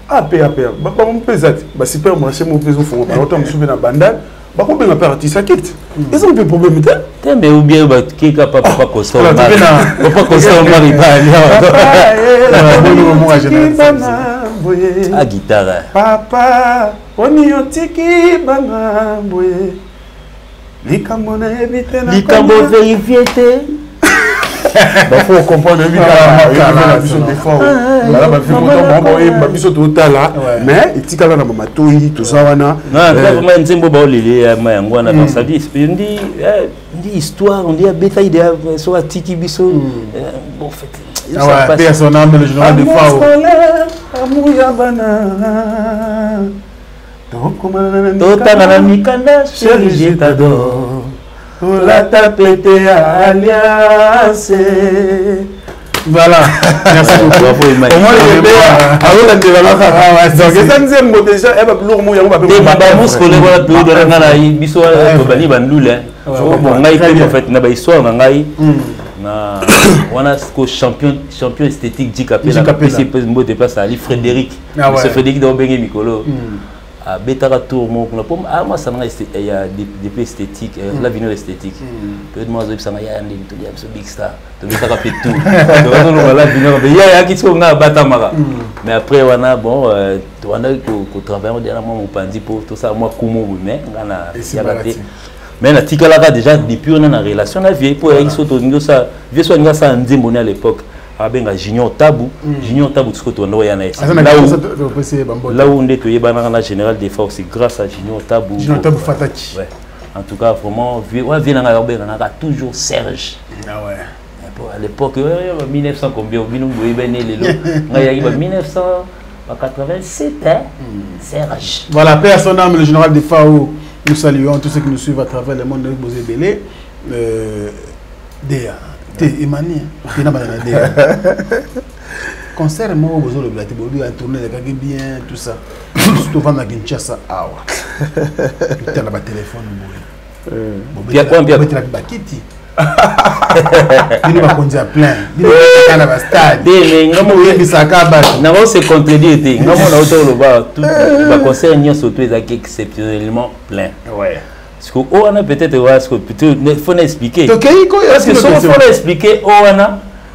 Ah pa bah mon pesate, bah super marché mon peso fond. Bah autant me souvenir na banda. Bah comment on peut artiste ça quitte. Ils ont un problème là. Mais ou bien bah qui capable papa costa. Papa costa mari ba. Ah guitare. Papa, on y otiki bana boye. Likambo na ebite na. Likambo vérifié té. Bah faut comprendre évidemment biso des fois. Là ba fi moto bon ba biso total mais etikala na mama toyi to sawana. Non, vraiment nzembo ba olele ma yango na ça dit ndi histoire on dit beta idée so atiki biso bon fait. Ah ouais, personne n'a le général de Fao. Totana mikanda chérie je t'adore. La tapete alliance. Voilà. Merci beaucoup. Au moins les bébés avant de développer donc ça nous aime déjà et ba lourd mo yango ba pe ba muskole wala pe do na na biso to bani bandule. Bon ngai pe en fait na ba histoire na ngai. Na wana ko champion esthétique Dikapela PC mbo de place ali Frédéric c'est Frédéric do bengi mikolo a betara tour mo na pom moi ça na il y a des esthétiques la vinyle esthétique peut moi zo ça ya ndi to ya so big star to betara pe tout donc la vinyle ya ki so nga batamara mais après wana bon wana ko travailler dernièrement mon pandi pour tout ça moi kumo mais ngana ya raté. Mais na tikalaka déjà depuis on a une relation la vieille pour ils sont au ça vieux soit nga ça nzembo à l'époque abenga Junior Tabu tout ce que tu on ya na là où on est toyé banana général des forces c'est grâce à Junior Tabu Fataki ouais en tout cas vraiment vieux na benga na toujours Serge ah ouais à l'époque 1900 combien bino boye ben lelo nga ya 1987 Serge voilà personne âme le général de Fao. Nous saluons tous ceux qui nous suivent à travers le monde de Bosé Belé. Déa, t'es Emmanuel, t'es n'a pas Déa. Concert, moi, Bozo le Blaté, Bozo a tourné les gars bien, tout ça. Surtout pendant Kinshasa, ah ouais. Putain, là-bas, téléphone, il y a quoi, bien? Il y a Bakiti. Il va conduire plein. Il va stade. Il va se contredire. Il va concerner surtout les acquis exceptionnellement plein. Ouais. Parce qu'on a peut-être il faut expliquer. Parce que si on faut expliquer, il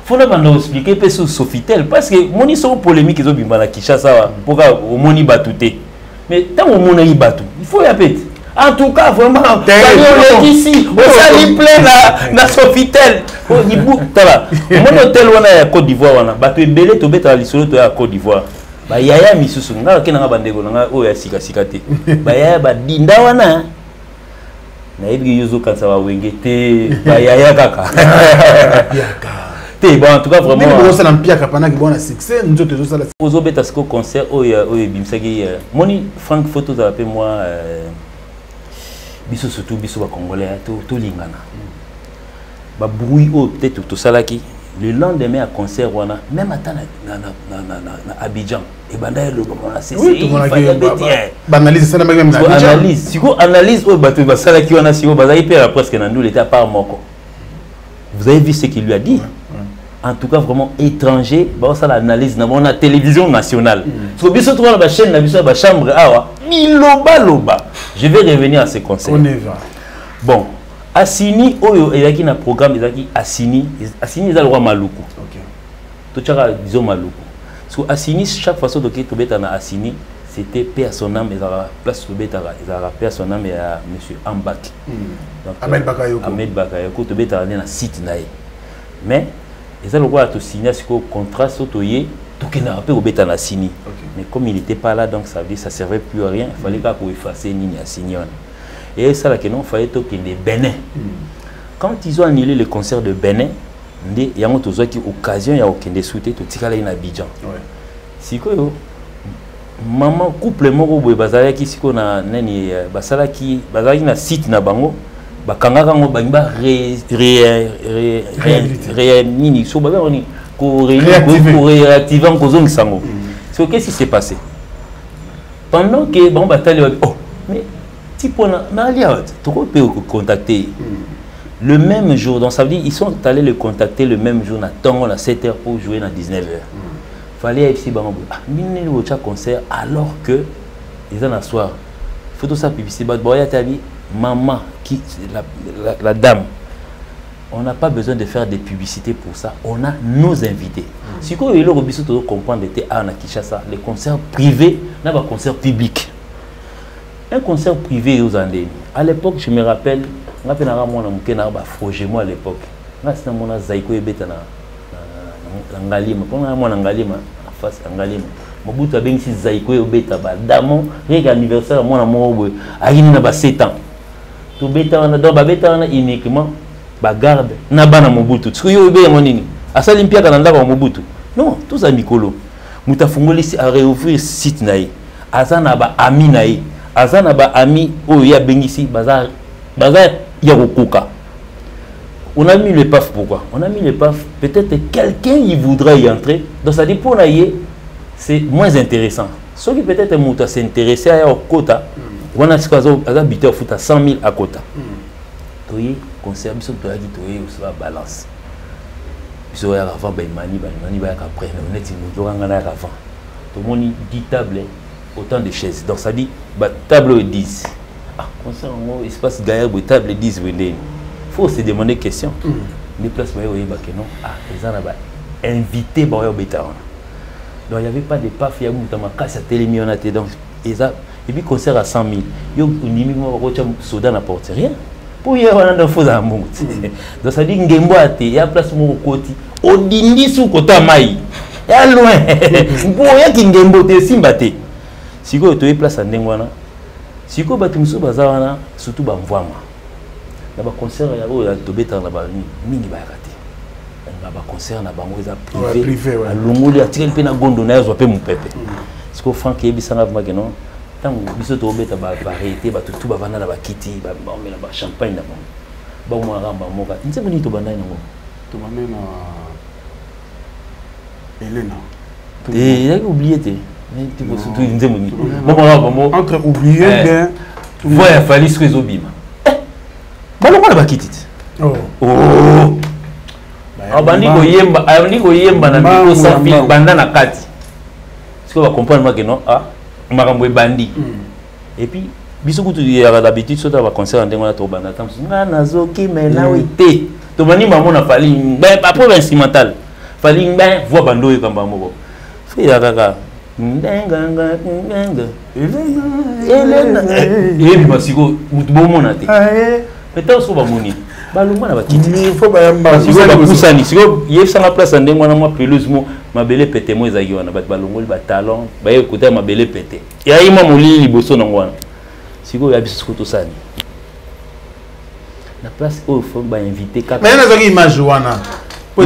faut expliquer peu sur Sofitel parce que mon sont polémique ils ont bien la Kinshasa pour au moni batouté. Mais tant au moni batou, il faut y appeler. En tout cas, vraiment, on est ici, on s'allie plein na Sofitel. Oh, il bouge, tala. Mon hôtel, on a à Côte d'Ivoire, on a battu belé, tu bêtes à l'issue de la Côte d'Ivoire. Bah, yaya misusu, nga kena bandego, nga oh ya sika sikate. Bah, yaya ba dinda wana. Na ibi yuzo quand ça va wengete, bah yaya kaka. Bon, en tout cas, vraiment. Mais ça n'a pas pendant que bon succès, nous autres ça. Aux obétas qu'au concert, oh ya bimsagi. Moni Franck photo ça appelle moi. Biso surtout biso ba congolais tout lingana ba bruit au peut-être tout ça là qui le lendemain à concert wana même à na Abidjan et banda le comment c'est analyse ça même na analyse siko analyse au bateau ba sala qui wana siko ba hyper presque na nous l'état par moko vous avez vu ce qu'il lui a dit en tout cas vraiment étranger ba ça l'analyse na la télévision nationale so biso to la chaîne na biso ba chambre awa loba je vais revenir à ce concert on y va bon Assini oyo ezaki na programme ezaki Assini eza le roi Maluku OK to tchaka disons Maluku so Assini chaque fois que tu beta na Assini c'était paix à son âme ezara place to beta ezara paix à son âme ya monsieur Ambak donc Ahmed Bakayoko to beta na site nae mais eza le roi to signer ce contrat sotoyé tout qui n'a pas obéta na Assini mais comme il n'était pas là donc ça veut dire ça servait plus à rien il fallait pas qu'on effacer ni Assini et ça là que non fallait que les Bénin quand ils ont annulé le concert de Bénin il y a une occasion il y a aucun des souhaité tout tika là in Abidjan si quoi maman couple moko boye bazalaki siko na nani basalaki na site na bango bakangaka ngo ba nini so ba ni ko réactiver en kozong sango. So qu'est-ce qui s'est passé pendant que bon batali oh mais type on a lié tu peux contacter le même jour, donc ça veut dire ils sont allés le contacter le même jour na tongo na 7h pour jouer na 19h. Fallait FC bango minene au concert alors que ils en a soir. Faut tout ça publicité boya tabi maman qui la dame. On n'a pas besoin de faire des publicités pour ça. On a nos invités. Si quoi il le biso to comprendre était à Kinshasa, les concerts privés, n'a pas concert public. Un concert privé aux Andes. À l'époque, je me rappelle, on a fait moi à l'époque. On a fait un zaiko ebeta na ngalima. Pendant moi ngalima face ngalima. Mobutu ben si zaiko ebeta ba damo reg anniversaire moi na mo ayini na ba 7 ans. To beta na do ba beta na uniquement ba garde na bana Mobutu. Tsuko yo be monini. Asali mpia kana ndaka Mobutu. Non, tout ça mikolo. Muta fungoli si a réouvrir site naï. Azana ba ami naï. Azana ba ami o ya bengisi bazar Yarokoka. On a mis le PAF, pourquoi? On a mis le PAF, peut-être quelqu'un il voudrait y entrer. Donc ça dit pour naïe, c'est moins intéressant. Ceux qui peut-être sont s'intéresser à Kota, on a habité au foot à 100 000 à Kota. Toye, concert, bisou toye qui toye ou soit balance. Bisou ya avant ben mani ba après on est nous ngana avant. Tout le monde dit table autant de chaises. Donc ça dit table 10. Ah, concert en espace gaillard de table 10 venez. Faut se demander des questions. Les places non. Ah, les gens invité par bêta. Donc il n'y avait pas de paf, il y a eu casse à télémionate donc et puis concert à 100 000. Yo unimimo ko soda na porte rien. Pour y avoir un faux amour. Donc ça dit ngembo ate, il y a place mo koti. Odindi sou kota mai. Ya loin. Pour ya ki ngembo te simbate. Siko to place ndengwana. Siko batu musu bazawana surtout ba mvama. Na ba concert ya o ya tobeta na ba mingi ba raté. Na ba concert na bango za privé. Alunguli atikeli pe na gondo na zo pe mupepe. Siko Frank yebisanga vma non. Tango biso tobeta ba variété ba tutu ba vana na ba kiti ba omela ba champagne na bango. Ba mo ramba moka. Nse boni to bandai nango. To bandai na Elena. Il a oublié entre oublier bien voilà fallait se résoudre balo kwa bakiti oh abandi ko yemba na miko safi banda na kati siko ba comprendre que non ah makambo e bandi et puis biso kutu ya d'habitude so ta ba concert ndengo na to banda tam ngana zoki mena wite to bani mamo na fali pas pour instrumental fali ben voix bando e kamba moko ya kaka ndenganga Elena ebi basiko mutubomo na te peut-être so ba moni baluma na bakiti il faut ba yamba siko ba kusani siko yefsa na place ndengwa na moi pelouse mo mabele pete mo ezaki wana bat balongoli ba talon ba écouter mabele pete ya ima molili liboso na ngwana siko ya biso to sani na place où faut ba inviter kaka mais na zoki image wana. En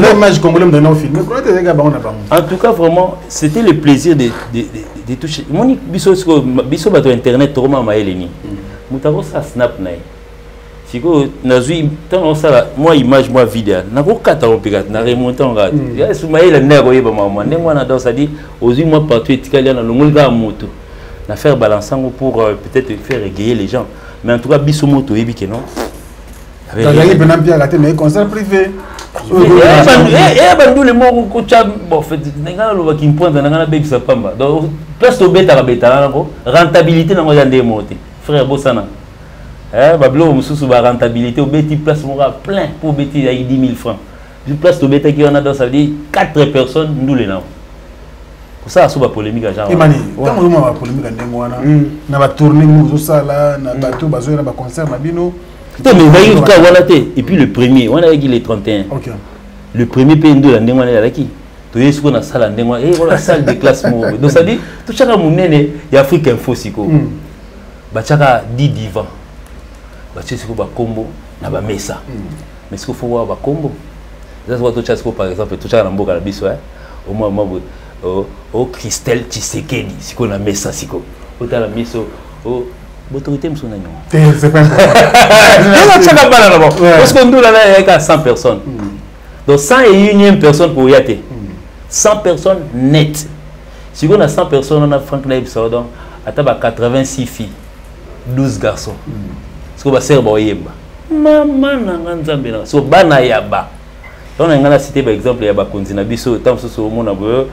tout cas, vraiment, c'était le plaisir de toucher. Mon biso bato internet trop maeleni. Mutako sa snap nai. Siko nazui tant ça moi image moi vidéo. Na ko kata on pika na remonter on rat. Ya sumaïla nego yeba maman. Ndengwa na danse dit ozui moi partout etikali na longolga moto. Na faire balançango pour peut-être faire égayer les gens. Mais en tout cas biso moto yebi que non. Avec ben bien raté mais concert privé. Bandou le mot kocha bon fait ngana lo ki mponza ngana baby sa pamba donc place to beta beta nako rentabilité nango ya ndemo te frère bosana bablo mususu ba rentabilité au beti place mo plein pour beti ya 10 000 francs du place to beta qui on a dans ça veut dire 4 personnes ndoule na pour ça so ba polémique à genre imani tant mo ba polémique ndemo wana na ba tourner muzo sala na bato bazo na ba concert na bino. Et puis le premier, on a dit les 31. Okay. Le premier pays de la Ndengwa est qui? Tu es sur la salle Ndengwa et la salle de classe. Donc ça dit, tout chaque mounene, il y a Afrique Info Siko. Bachaka 10 divans. Bachaka ba combo, na ba mesa. Mais ce qu'il faut voir ba combo. Ça se voit tout chaque par exemple, tout chaque namboka la biso au moins au Christelle Tshisekedi siko na mesa siko otala miso l'autorité me sonne c'est pas parce que nous là il y a 100 personnes donc 101e personne pour y être 100 personnes net si on a 100 personnes on a Frank Naib Sordon à 86 filles 12 garçons ce qu'on va faire boyemba maman nanga nzambe na so bana yaba on a cité par exemple yaba konzina biso tamso so mona boyo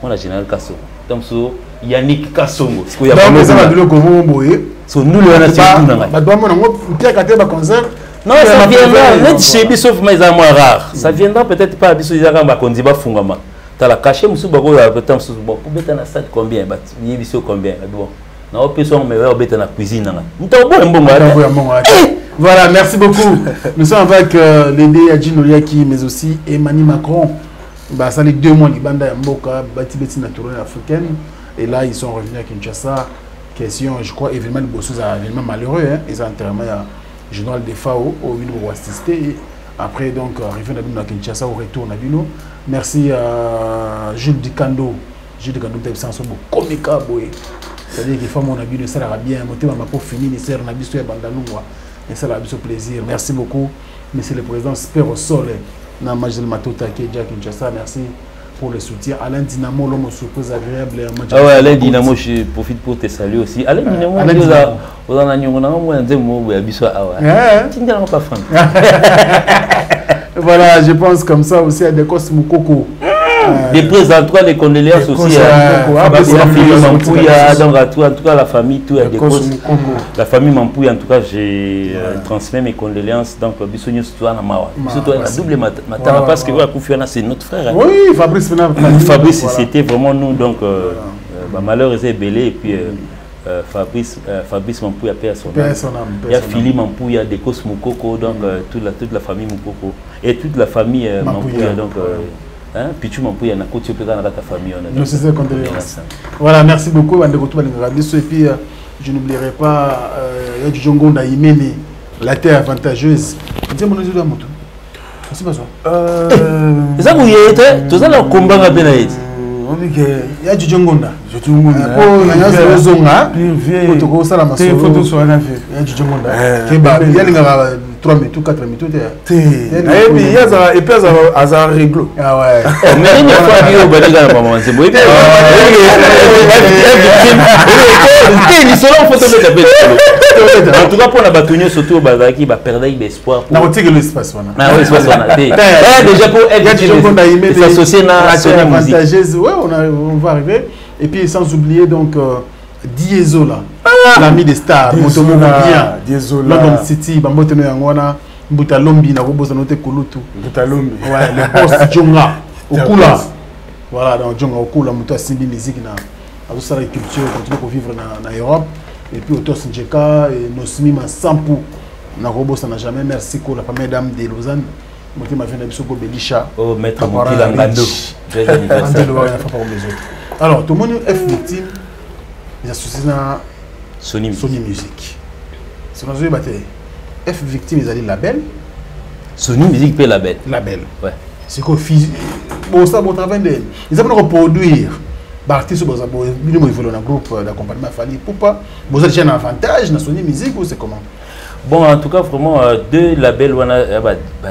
on a général Kasso tamso Yannick Kassongo donc ça va bilo comme boye so nous le na c'est tout nanga ba doit mona ngo Pierre Katé ba concert non ça viendra net chez biso mais ça moins rare ça viendra peut-être pas biso izaka ba konzi ba fungama ta la cacher musu ba ko tamso bon pour beta na stade combien ba ni biso combien bon na opération mais on beta na cuisine nanga mtobo mbongo voilà, merci beaucoup. Nous sommes avec Lédé Adjinoliaki, mais aussi Emmanuel Macron. Bah, ça les 2 mois, les bandes à Mboka, Batibeti naturelle africaine. Et là, ils sont revenus à Kinshasa. Question, je crois, événement de Bossous, événement malheureux. Hein. Ils ont enterré à général des FAO au Vino Ouastisté. Après, donc, arrivé à Kinshasa, au retour à Bino. Merci à Jules Dikando. Jules Dikando, tu as vu un comica, boy. C'est-à-dire qu'il faut mon habit de ça, bien. Mon thème m'a pas fini, les serres, on a vu sur Bandaloua. Et ça a eu ce plaisir. Merci beaucoup, monsieur le président Spero Sol, Namajel Matota, Kedja Kinshasa. Merci pour le soutien. Alain Dynamo, l'homme surprise agréable. Ah ouais, Alain Dynamo, je profite pour te saluer aussi. Alain Dynamo, vous en avez un mot, pas voilà, je pense comme ça aussi à des costes Moukoko. Des présentatoires, des condoléances aussi. En tout cas, la famille, tout est la famille Mampouya, en tout cas, j'ai transmis mes condoléances. Donc, Bissonio Soutoua Namawa. Bissonio la double matara parce que Koufiana, c'est notre frère. Oui, Fabrice, c'était vraiment nous. Donc, malheur est belé. Et puis, Fabrice Mampouya, père son âme. Il y a Philippe Mampouya, des Kos Moukoko, donc toute la famille Moukoko. Et toute la famille Mampouya. Donc, Pichu Mampouya na côté de ta famille. Voilà, merci beaucoup. Et puis, je n'oublierai pas Djongo Naïmene, la terre avantageuse. Dis mon Dieu d'amour. C'est pas ça. Ça vous y êtes, tout ça là combat à Benaïd. Il y a du Djongonda. Je te dis, il Zonga. Tu vois ça la masse. Il faut sur un affaire. Il y a du Djongonda. Il y a 3 minutes, 4 minutes. Et puis, il y a et puis, ça règle. Ah ouais. Mais il y a pas de baliga na maman, c'est bon. En tout cas, pour la bâtonnière, surtout au Bazaki, va perdre l'espoir. Non, tu as l'espace. Ah oui, l'espace. Déjà pour être s'associer à la avantageuse. Ouais, on va arriver. Et puis, sans oublier donc Diesola, l'ami des stars, Motomo bien, Diesola, London City, Bambotono Yangwana, Mbutalombi, Narobosa Note Kulutu, Mbutalombi, ouais, le boss Djonga, Okula, voilà, donc Djonga Okula, Mouta Simbi musique, na ça la culture, continue pour vivre en Europe, et puis Otos Njeka, et Nosmi Massampu, Narobosa n'a jamais, merci pour la première dame de Lausanne, Moté m'a fait un bisou Belisha, oh, maître Moukila Ngando, joyeux anniversaire. Alors, tout le monde est victime. Il y a Sony Music. C'est dans une bataille. F victime, ils allaient label. Sony Music paye label. Label. Ouais. C'est quoi bon, ça, bon travail d'elle. Ils ont reproduire. Artistes, bon, ils veulent un groupe d'accompagnement Fali. Pourquoi? Vous avez un avantage dans Sony Music ou c'est comment? Bon, en tout cas, vraiment, deux labels,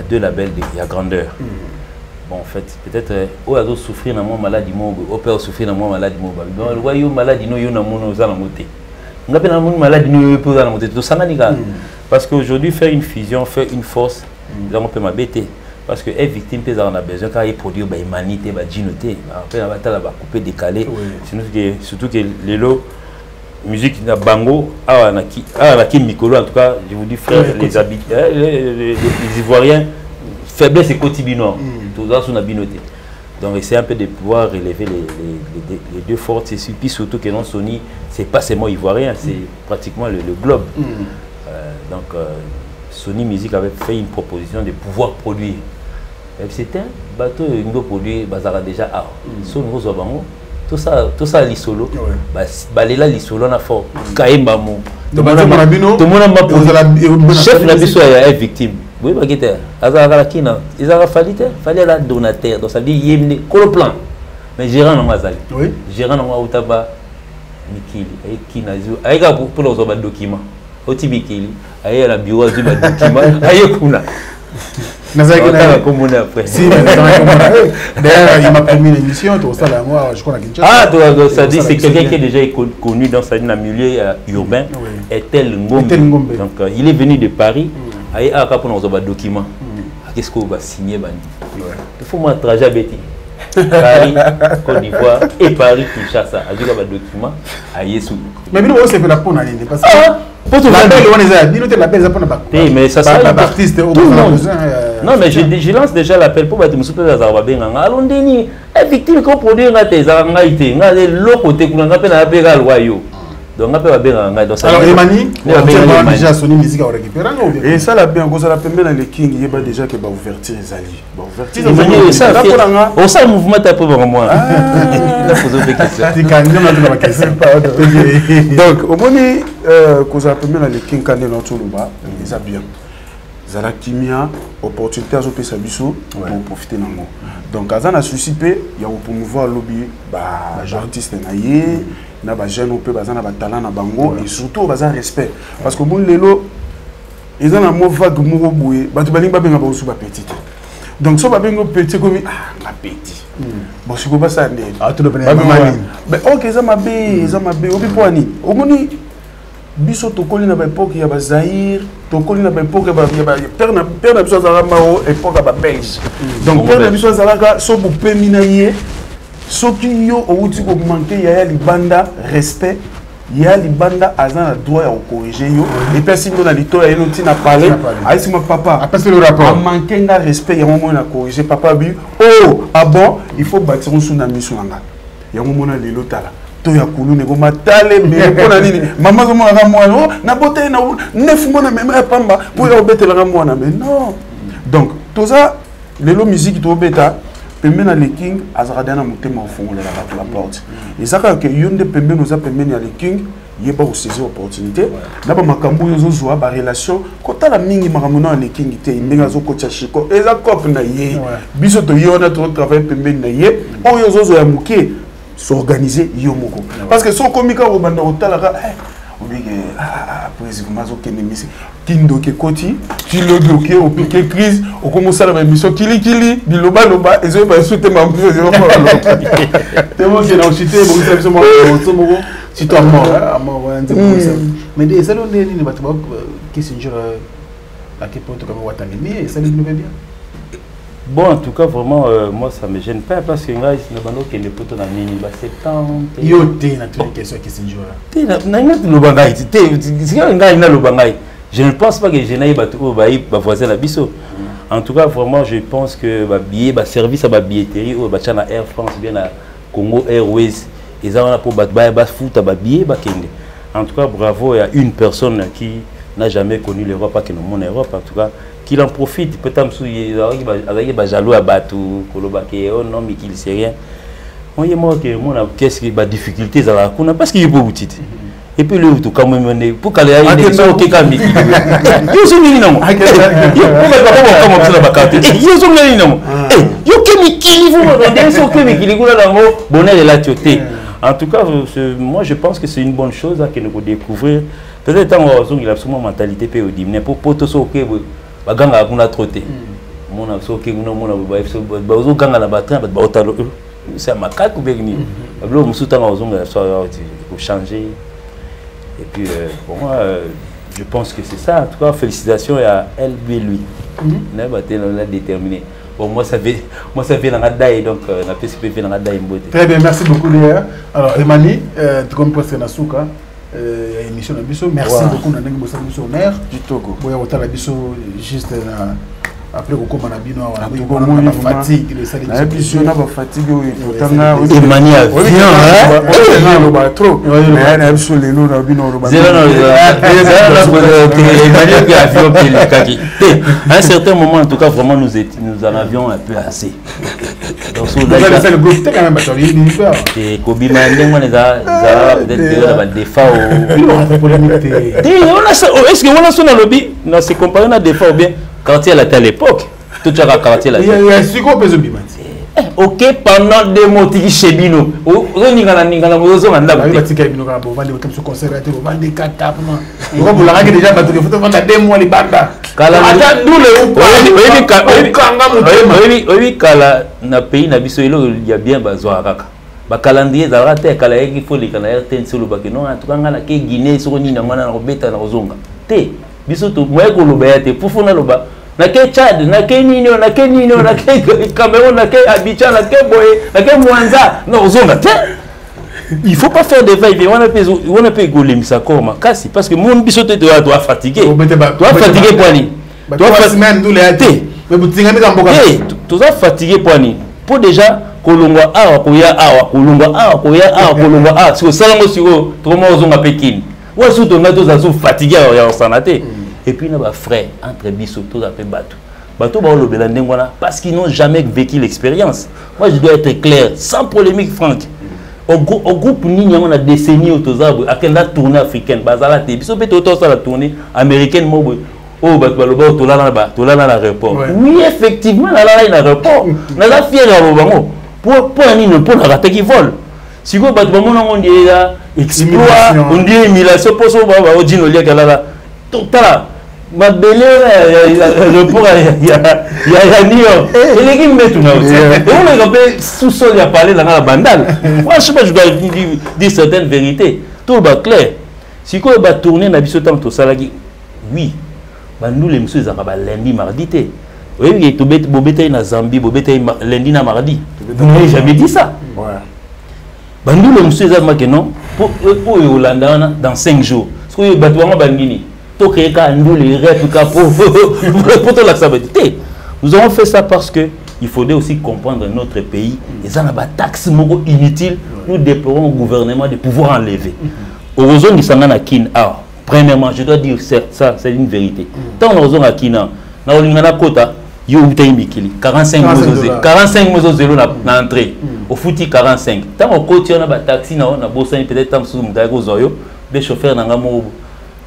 deux labels de la grandeur. Bon, en fait, peut-être, on a souffrir dans mon maladie, on peut souffrir dans mon maladie. Le royaume maladie, nous avons monté. On a une maladie, nous avons monté. Parce qu'aujourd'hui, faire une fusion, faire une force, on peut m'abêter. Parce que les victimes, on a besoin quand ils produisent des humanités, des djinnotés. Après, on va couper, décaler. Surtout que les lots, musique na bango, la Kim Mikolo, en tout cas, je vous dis, frère, les habitants, les Ivoiriens, faiblesse et quotidien. Tout ça sur la binoté. Donc essayer un peu de pouvoir relever les deux forces et puis surtout que non Sony c'est pas seulement ivoirien, c'est pratiquement le globe. Donc Sony Music avait fait une proposition de pouvoir produire. C'était un bateau qui produit bazara déjà à tout ça l'isolo balela l'isolo na fort kaimba mo tout le monde m'a produit chef na biso est victime. Oui, parce que Azara Kina, ils ont fallu la donateur, donc ça dit yémné, coloplan. mais gérant non mazali oui gérant non utaba mikili et qui nazo aïga pour les autres documents oti mikili aïe la bureau du document aïe kuna nazaki na commun après si mais d'ailleurs il m'a permis l'émission tout ça là moi je crois que ah ça dit c'est quelqu'un qui est déjà connu dans sa milieu urbain Etel Ngombe donc il est venu de Paris aïe aka pour nos documents qu'est-ce qu'on va signer bandi il faut moi trajet bêti Paris Côte d'Ivoire et Paris Kinshasa avec un document à Yesu mais bien c'est que la peau n'a rien parce que pour tout la belle on est à dire la belle ça pas mais ça sera l'artiste au non mais je lance déjà l'appel pour battre monsieur Pézard Zawabenga allons deni victime qu'on produit na tes ngaité ngale lokote kuna ngapé na pega loyo donc ngapé babenga donc ça alors Emani on a déjà sonné musique à récupérer et ça la bien cause la pembe na le king yeba déjà que ba ouverture ezali ba ouverture ça on ça mouvement ta pour moi la photo de question donc au moment cause la pembe na le king quand na tuluba ça bien zala kimia opportunité à pesa biso pour profiter nango donc azana souci pe ya pour promouvoir lobby ba artiste na ye na ba jeune pe bazana ba talent na bango et surtout bazana respect parce que mon lelo ils ont un mot vague moko boye ba tu balinga benga ba usu ba petit donc so ba bengo petit comme la petit bon si ko ba ça ndé tout le monde mais OK ça m'a bé obi poani omoni biso tokoli na ba époque ya ba Zaïre tokoli na ba époque ya ba père na biso za mao époque ba belge donc père na biso za la so bu pemina ye soki yo outi ko manquer ya libanda respect ya libanda azana droit ya corriger yo et puis sinon na lito ya noti na parler aïsi mon papa après le rapport manquer na respect ya moment na corriger papa bi oh ah bon il faut bâtir sur na mission nga ya moment na lelo tala to ya kulu ne ko matale mais pona nini maman zo mona mwana na bote na 9 mois na même pamba pour ya obetela nga mwana mais non donc tout ça lelo musique to beta pembe na le king azarada na motema ofongolela bato la porte ezaka ke yonde pembe noza pembe na le king yeba ko saisir opportunité na ba makambo yo zo ba relation kotala mingi makambo na le king te ndinga zo kocha chiko eza cop na ye biso to yona to travailler pembe na ye o yo zo ya muke s'organiser yo moko parce que so komika o banda otala ka président mazo kenemisi kindo ke koti kilo bloqué au piqué crise au commence à la mission kili biloba loba et je vais souhaiter ma mission zéro pas tellement que dans cité bon ça moi si toi mort mais des salons ni batba qui se jure à quel point comme watangemi et ça nous va bien. Bon, en tout cas, vraiment, moi, ça ne me gêne pas parce que je suis le poteau dans le 70. Yo, tu es dans les questions qui se jouent. Je ne pense pas que je n'aille pas voisin la biso. En tout cas, vraiment, je pense que le service à la billetterie, à Air France, bien à Congo Airways, ils ont pour foot à billet. En tout cas, bravo, il y a une personne qui n'a jamais connu l'Europe, pas que nous mon Europe, en tout cas. Qu'il en profite, peut-être qu'il y a jaloux à battre, non, mais qu'il ne sait rien. On y a moi qu'est-ce qu'il y a des difficultés parce qu'il y a beaucoup de titres. Et puis le tout quand même pour qu'elle aille des choses qui quand même. Yo sont venus non. Yo comment ça va capter. Yo sont venus non. Yo que mi qui vous rendez so que mi qui vous là dans bonheur et la tioté. En tout cas, moi je pense que c'est une bonne chose que nous découvrir. Peut-être en il a absolument mentalité peu diminuer pour tout ça que baganga akuna troté mona soki kuna mona bazo ganga na batran ba otalo c'est makako begni ablo musutanga ozonga so pour changer et puis pour moi je pense que c'est ça en tout cas félicitations à elle lui na baté la déterminé bon moi ça fait dans la daï donc na PCP dans la daï mbote. Très bien, merci beaucoup Léa. Alors Emani tu comme presque na souka émission na biso merci beaucoup na ndenge bosa biso honneur du Togo boya otala biso juste na après kokoma na bino wana na fatigue le sali na biso na ba fatigue otanga Emani a bien on va trop mais na biso lelo na bino on va Emani qui a avion pile kaki à un certain moment en tout cas vraiment nous en avions un peu assez donc c'est le groupe quand même batterie ni faire et Kobi Mandé moi les a peut-être la défa est-ce que on a son lobby non c'est comparé à défa ou bien quartier à l'époque tout ça quartier là il y a si quoi besoin Ok, pendant 2 mois, tu es chez Bino. Calendrier il faut les calendriers sur le bac non en tout cas na ke Guinée sur ni na ngana na robeta na ozonga te biso to moye ko loba te pufuna loba na ke Tchad na ke Nino na ke Cameroun na ke Abidjan na ke Boye na ke Mwanza na ozonga te il faut pas faire des va-et-vient on a pas golemisa koma kasi parce que mon biso te doit fatiguer poani doit semaine tous les te mais butinga mika mboka tu dois fatiguer poani pour déjà kolongwa awa koya awa kolongwa awa siko salango siko toma ozonga Pékin wa surtout na to za fatigué ya osanate et puis na ba frère entre biso to za pe bato ba lobela ndengwana parce qu'ils n'ont jamais vécu l'expérience. Moi je dois être clair sans polémique Franck au groupe nini on a décennie autozabo akenda tournée africaine bazala te biso pe to ça la tournée américaine mo oh bato baloba tolala na l'aéroport oui effectivement na l'aéroport na la fière ya bango pour nini pour la rater qui vole si vous bato bamona on dit exploit on dit émulation pour so ba odino lia kala totala ma belle l'aéroport ya New York et les qui mettent na et on les appelle sous-sol ya parler dans la bandale moi je sais pas je dois dire certaines vérités tout ba clair si ko ba tourner na biso tant to salaki oui nous les messieurs ça lundi mardi té oui tu bobeta na Zambie bobeta lundi na mardi vous n'avez jamais dit ça ouais nous les messieurs ça que non pour Yolanda dans 5 jours parce que batouanga bangini to créer ka nous les réplica pour tout la sabalité nous avons fait ça parce que il faudrait aussi comprendre notre pays et ça n'a pas taxe inutile nous déplorons au gouvernement de pouvoir enlever heureusement ils sont na kin premièrement, je dois dire ça, c'est une vérité. Tant que nous avons Kina, nous avons quota, 45 000 na entrée. Au fouti 45. Tant que côté on a taxi, on a bossé peut-être tant sous m'dago zoyo, les chauffeurs n'ont pas mot.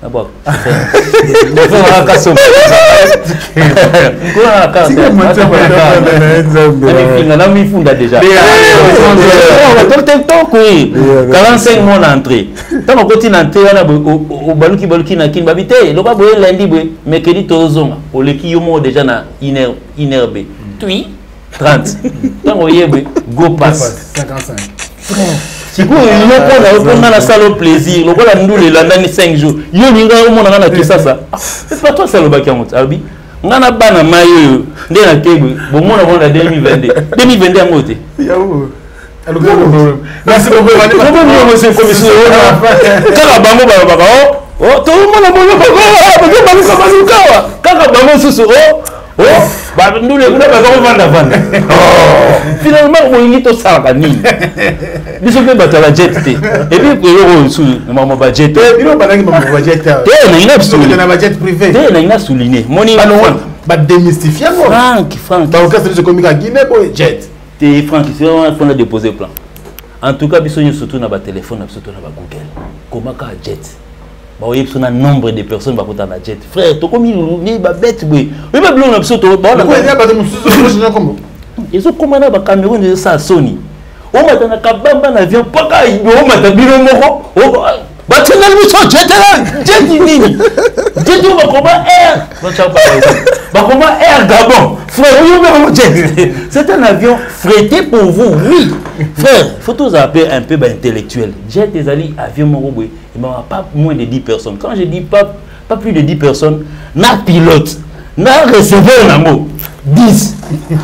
D'abord, déjà 45 mois d'entrée. Tant qu'on continue d'entrer, on a au baluki na kin babité. Le pas boyer lundi boy, mercredi tozonga. Au leki yomo déjà na inerbe. Tuy 30. Tant qu'on y go pass 55. Si vous avez la salle au plaisir, nous les landani 5 jours. Yo ninga au monde na kisa ça. C'est pas toi ça le bac à Albi. Ngana bana mayo ndé na kebe. Bon mon avant la 2022. 2022 à moté. Yaou. Alors merci beaucoup. Monsieur le commissaire. Kala bango ba oh tout le monde mo ba kala bango susu oh bah nous les vendre finalement on y est au salani biso pe batala jet et puis pour sous maman ba jet bino banaki maman jet na ina souligner na jet privé na ina souligner moni ba démystifier Franck ba okasa de communiquer Guinée boy jet te Franck c'est on a déposé plan en tout cas biso surtout na ba téléphone surtout na ba Google comment ka jet bah oui parce qu'on a nombre de personnes bah pour la jet frère toi comme il ba bête oui mais pas blonde absolument bah ils ont commandé ba Cameroun de ça Sony on m'a donné kabamba na avion pas ka on m'a donné moko bah tu n'as pas jet là jet nini jet on va comment air bah comment air Gabon frère oui jet c'est un avion frété pour vous oui frère faut tous appeler un peu intellectuel jet des alliés avion moko il n'y a pas moins de 10 personnes. Quand je dis pas plus de 10 personnes, na pilote, na receveur na mot 10.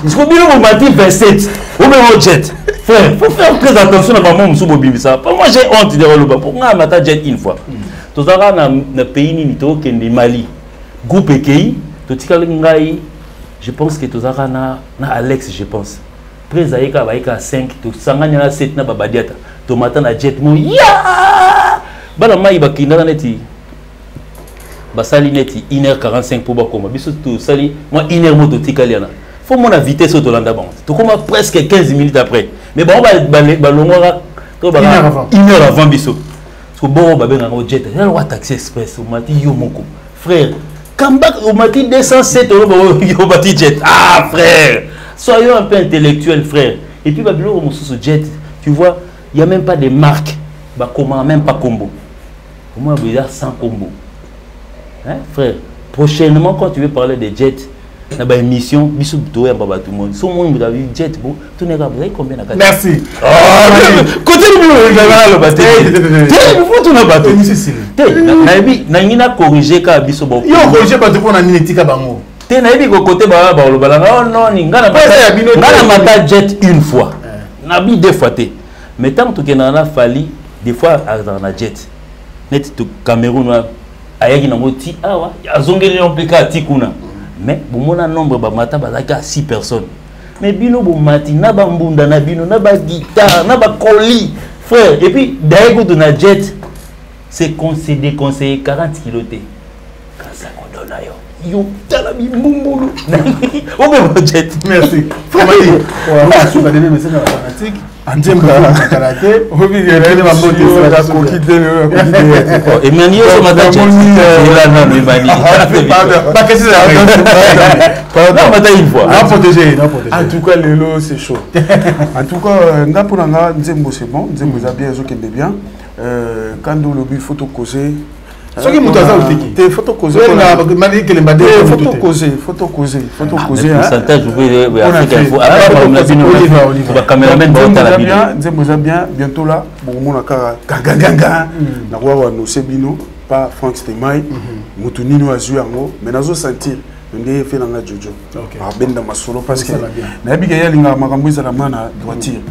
Parce que bien on m'a dit 27. Ou même au jet. Frère, faut faire très attention à maman Moussou Bobi ça. Pour moi j'ai honte de relever. Pour moi mata jet une fois. Tout ça na pays ni to kendi Mali. Groupe EKI, to tikala ngai. Je pense que tout ça na Alex je pense. Présaïka baïka 5, to sanganya na 7 na babadiata. To mata na jet mo ya bana mai bakinda neti basali neti 1h45 pour bakoma biso to sali moi 1h moto tikaliana faut mon vitesse au Tolanda bon to koma presque 15 minutes après mais bon balongora to ba 1h avant biso so bon ba benga au jet ya wa taxi express o mati yo moko frère kamba o mati 207 euros yo mati jet ah frère Soyons un peu intellectuels, frère. Et puis, Babylon, jet, tu vois, il n'y a même pas de marque. Comment, même pas combo. Comment il y a 100 combos. Hein, frère? Prochainement, quand tu veux parler de jet, il y a une émission, bisous, tout le monde. Si vous avez jet, vous avez combien de merci. Côté du boulot, vous avez le bateau. Vous avez le bateau. Vous avez corrigé quand bisous. Vous avez corrigé parce que vous avez dit que vous avez côté oh non, vous avez jet une fois. Vous avez deux fois. Mais tant que vous avez fallu, des fois, vous avez jet. Net to Cameroun. Ayaki na moti awa azongeli ompeka tikuna mais bomona nombre ba mata bazaka 6 personnes mais bino bo mati na ba mbunda na bino na ba guitare na ba colis frère et puis d'ailleurs de na jet c'est concédé conseiller 40 kg té kasa ko dona yo tala bi mbumbulu o jet merci famille wa su ba dene mais c'est fanatique Anjemba karaté obi gere ba mbote la kokide le Emmanuel so madame là non Emmanuel pas que c'est non madame une fois non protéger en tout cas lelo c'est chaud en tout cas ngapona nga nzembo c'est bon nzembo za bien zo kende bien quand le lobby photo causer ce qui mutu aza utiki te photo causer na mali que les mbade photo causer pourcentage vous pouvez Afrique Info ba cameraman ba tala bien nzembo za bien bientôt là bon mona ka ganga na kwa no sebino pas Frank Stemai mutu nino azu yango mais nazo sentir ndé fait na jojo benda masolo parce que na biga yalinga makambo ezala mana droitier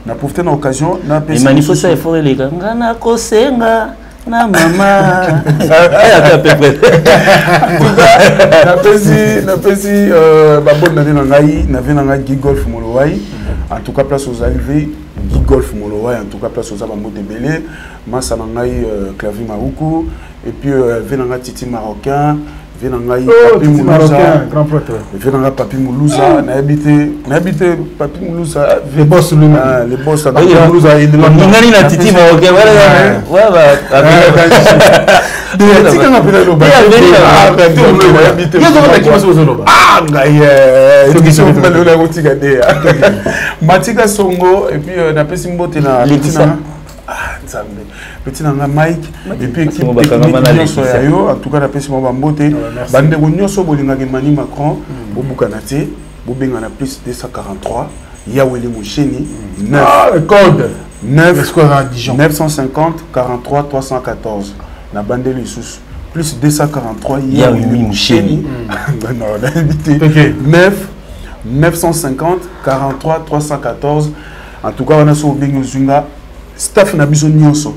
na profiter na occasion na pesa manifeste effort les gars ngana kosenga na mama na pesi babon na ngai na vena ngai Gigolf Molowai en tout cas place aux arrivées Gigolf Molowai en tout cas place aux abamote belé massa na ngai Clavier Maruku et puis vena ngai Titi Marocain vena ngai Papi Moulouza grand prêtre vena ngai Papi Moulouza na habité Papi Moulouza les boss lui les boss Papi Moulouza il ngani na Titi Marocain tika na pela lo ba Matika Songo et puis na pesi mbote na petit na Mike et puis équipe en tout cas na pesi mbote bande bonyoso bolinga Emmanuel Macron bobukanate bobenga na plus 243 Yaweli Moucheni 9 code 9 950 43 314 na bandeli sous plus 243 Yaweli Moucheni 9 950 43 314 en tout cas on a sur Bengo Zunga staff na biso nyonso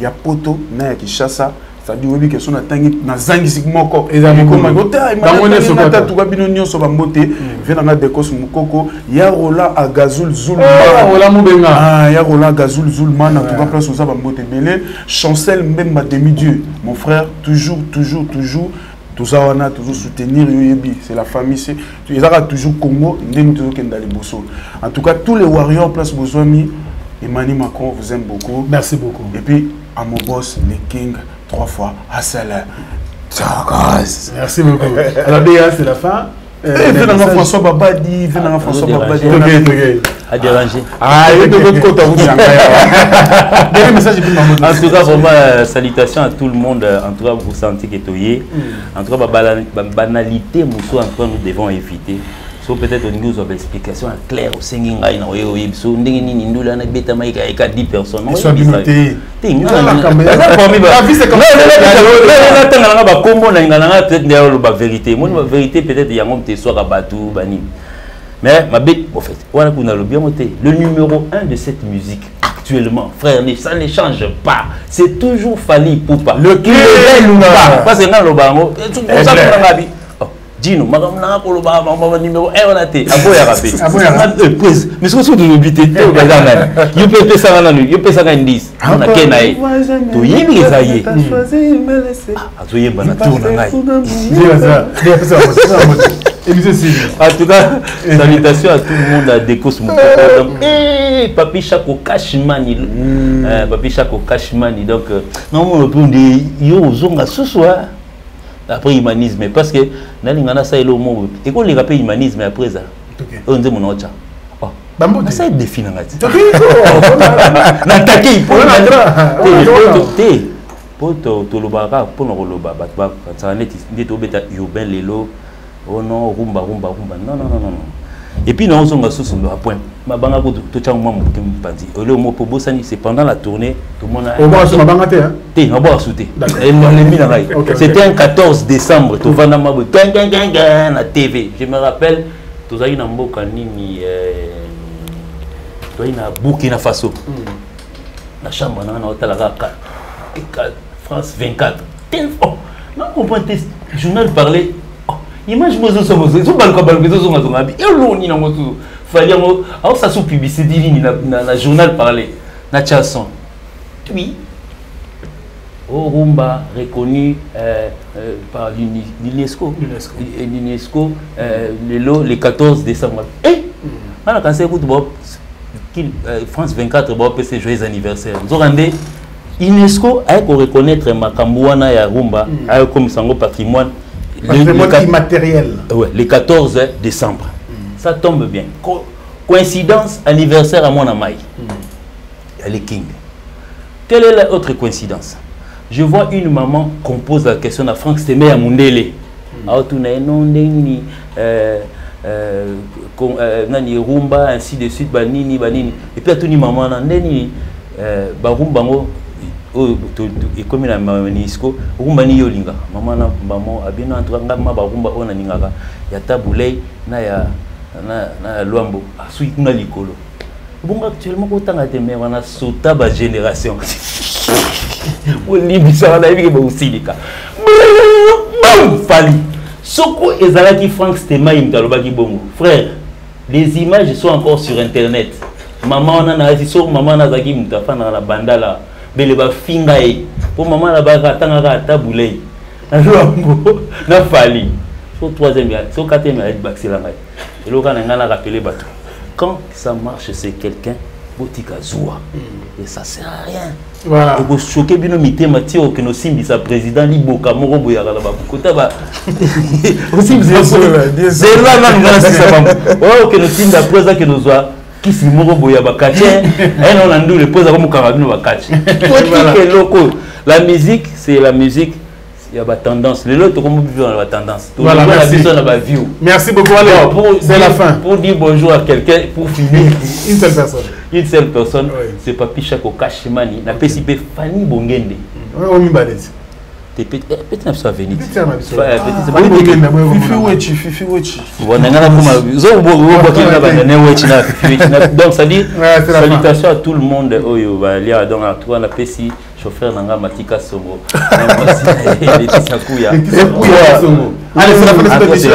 ya poto na ya Kishasa c'est-à-dire oui que son atangi na zangi moko ezamiko ngota imana na tuka bino nyonso ba mbote vena na dekos mukoko ya rola a gazul zulma rola mubenga ya rola gazul zulma na tuka place aux ba mbote belé chancel Mbemba demi-dieu mon frère toujours tout ça on a toujours soutenir Yoyebi c'est la famille c'est ils ont toujours Congo ndem toujours kenda liboso en tout cas tous les warriors place Bozwami Emmanuel Macron vous aime beaucoup merci beaucoup et puis à mon boss les King 3 fois Hassel merci beaucoup alors déjà c'est la fin François Babadi François Babadi à déranger et de l'autre côté vous en tout cas vraiment salutations à tout le monde en tout cas vous sentez que toyé en tout cas banalité nous devons éviter. So peut-être au niveau de l'explication claire au singing line oui so ndenge nini ndula na beta maika eka 10 personnes ils sont limités la vie c'est comme ça na tanga na ba kombo na ngana peut-être ndio ba vérité moi la vérité peut-être ya ngom te soka batu bani mais ma bête en fait on a qu'on a le bien monté le numéro 1 de cette musique actuellement frère ça ne change pas c'est toujours Fally Ipupa le qui pas parce que dans le bango tout ça pour ngabi Dino, magamna ko lo ba numéro 1 on a été aboya rapé mais ce que tu oublies tu bazanga you peut ça na lui you peut ça na 10 on a kena e to yibi ça y est azo yemba na tourna ngai en tout cas salutations à tout le monde à Dekos Mukoko Papi Chako Kashimani Papi Chako Kashimani donc non on peut dire yo zonga ce soir après humanisme parce que nalingana ça elo mo et qu'on les rappelle humanisme après ça On dit mon ocha. Oh. Ça est défi dans la tête. N'attaquez pour te l'obara pour nous l'oba ça n'est pas urbain lelo oh non rumba non. Et puis nous on a sous le point ma banga ko to tchang mamu kimpanzi le mot pour bosani c'est pendant la tournée tout le monde a ma banga te on va sauter c'était un 14 décembre to vana mabu na TV je me rappelle tous aïe na mboka nini toi na Burkina Faso la chambre na hôtel la France 24. Non, on peut le journal parler. Image moi ça moi ça balka balka ça on a et l'on ni na moi tout fallait alors ça sous publicité na journal parler na chanson. Oui. Au rumba reconnu par l'UNESCO le 14 décembre. Eh voilà quand c'est écoute France 24 bon PC joyeux anniversaire. Nous rendez UNESCO a reconnaître Makambouana et Rumba comme sango patrimoine immatériel. Ouais, le 14 décembre. Ça tombe bien. Coïncidence anniversaire à mon amai. Elle est king. Quelle est l'autre coïncidence? Je vois une maman qu'on pose la question à Franck Stemé à Mundele. Nani Rumba ainsi de suite banini. Et puis à tout ni maman nani barumbango et comme la manisco rumba ni yolinga maman abina entranga ma barumba ona ningaka ya tabulei na luambo asui kuna likolo bon actuellement ko tanga te mais wana sota ba génération o libisa na bibi ba usilika fali soko ezalaki Franck Stema imtalobaki bongo frère les images sont encore sur internet. Maman on a dit sur maman na zaki mutafa na la bandala bele ba finga e pour maman la ba tanga ka tabulei na luambo na fali sur troisième sur quatrième avec baxela ngai et là quand on a rappelé bateau quand ça marche c'est quelqu'un botika zoua et ça sert à rien voilà pour choquer bino mitema tio que nos simbi sa président liboka moko boya la ba kota ba aussi c'est là même dans ça ba oh que nos simbi après ça que nos zoa qui si moko boya ba katien et on a ndou le pose comme karabino ba katien la musique c'est la musique. Il y a la tendance. Les autres, comment vivre dans la tendance. Voilà, merci. Merci beaucoup. C'est la fin. Pour dire bonjour à quelqu'un, pour finir. Une seule personne. Une seule personne. Oui. C'est Papi Chako Kashimani. La PCP Fanny Bongende. On m'y balade. Peut-être que ça va venir. Donc, ça dit salutations à tout le monde. Donc, à toi, la PCP. Chauffeur Nanga Matika Somo. Allez, c'est la fin de cette émission.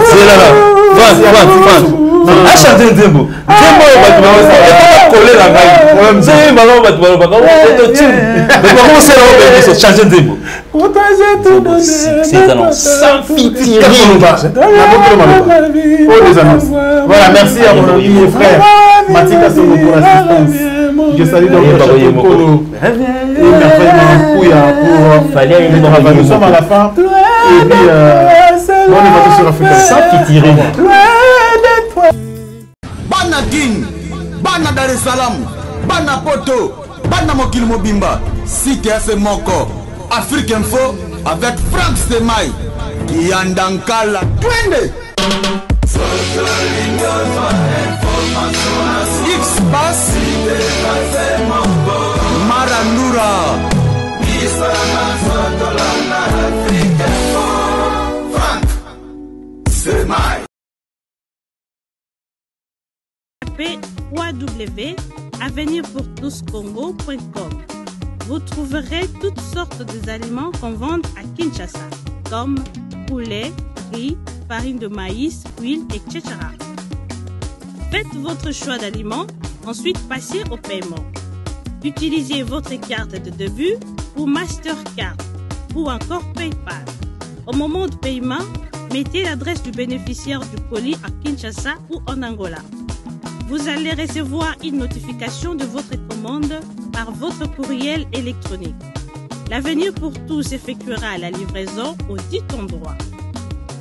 C'est là. A chanter Nzembo. Nzembo va coller la maille. Nzembo va changer Nzembo. C'est annonce sans pitié. Voilà, merci à mon frère Matika Somo pour l'assistance. Je salue donc le Kolo et merveilleusement Kouya pour nous sommes à la fin. Et puis, bonne évaluation sur Africa. Sans pitié. Bana King, Bana Dar es Salaam, Bana Poto, Bana Mokil Mobimba, CTF Moko, Afrique Info avec Franck Stemai, Yandankala, Twende. X-Bass, Marandura, Franck Stemai. www.avenirpourtouscongo.com. Vous trouverez toutes sortes d'aliments qu'on vend à Kinshasa, comme poulet, riz, farine de maïs, huile, etc. Faites votre choix d'aliments, ensuite passez au paiement. Utilisez votre carte de début ou Mastercard ou encore PayPal. Au moment de paiement, mettez l'adresse du bénéficiaire du colis à Kinshasa ou en Angola. Vous allez recevoir une notification de votre commande par votre courriel électronique. L'Avenir pour tous effectuera la livraison au dit endroit.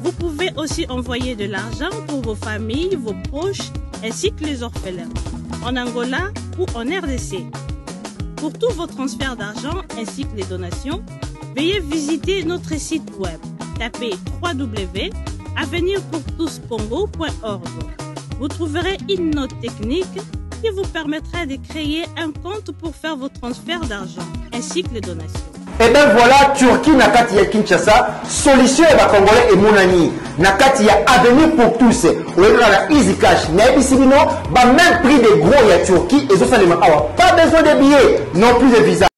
Vous pouvez aussi envoyer de l'argent pour vos familles, vos proches, ainsi que les orphelins, en Angola ou en RDC. Pour tous vos transferts d'argent ainsi que les donations, veuillez visiter notre site web. Tapez www.avenirpourtouscongo.org. Vous trouverez une note technique qui vous permettra de créer un compte pour faire vos transferts d'argent ainsi que les donations. Et bien voilà, Turquie nakati ya Kinshasa, solution ya Congolais et Mounani. Nakati ya Avenir pour tous. Ou la Easy Cash. Naibisibino, même prix des gros ya Turquie et ça les pas besoin de billets, non plus de visa.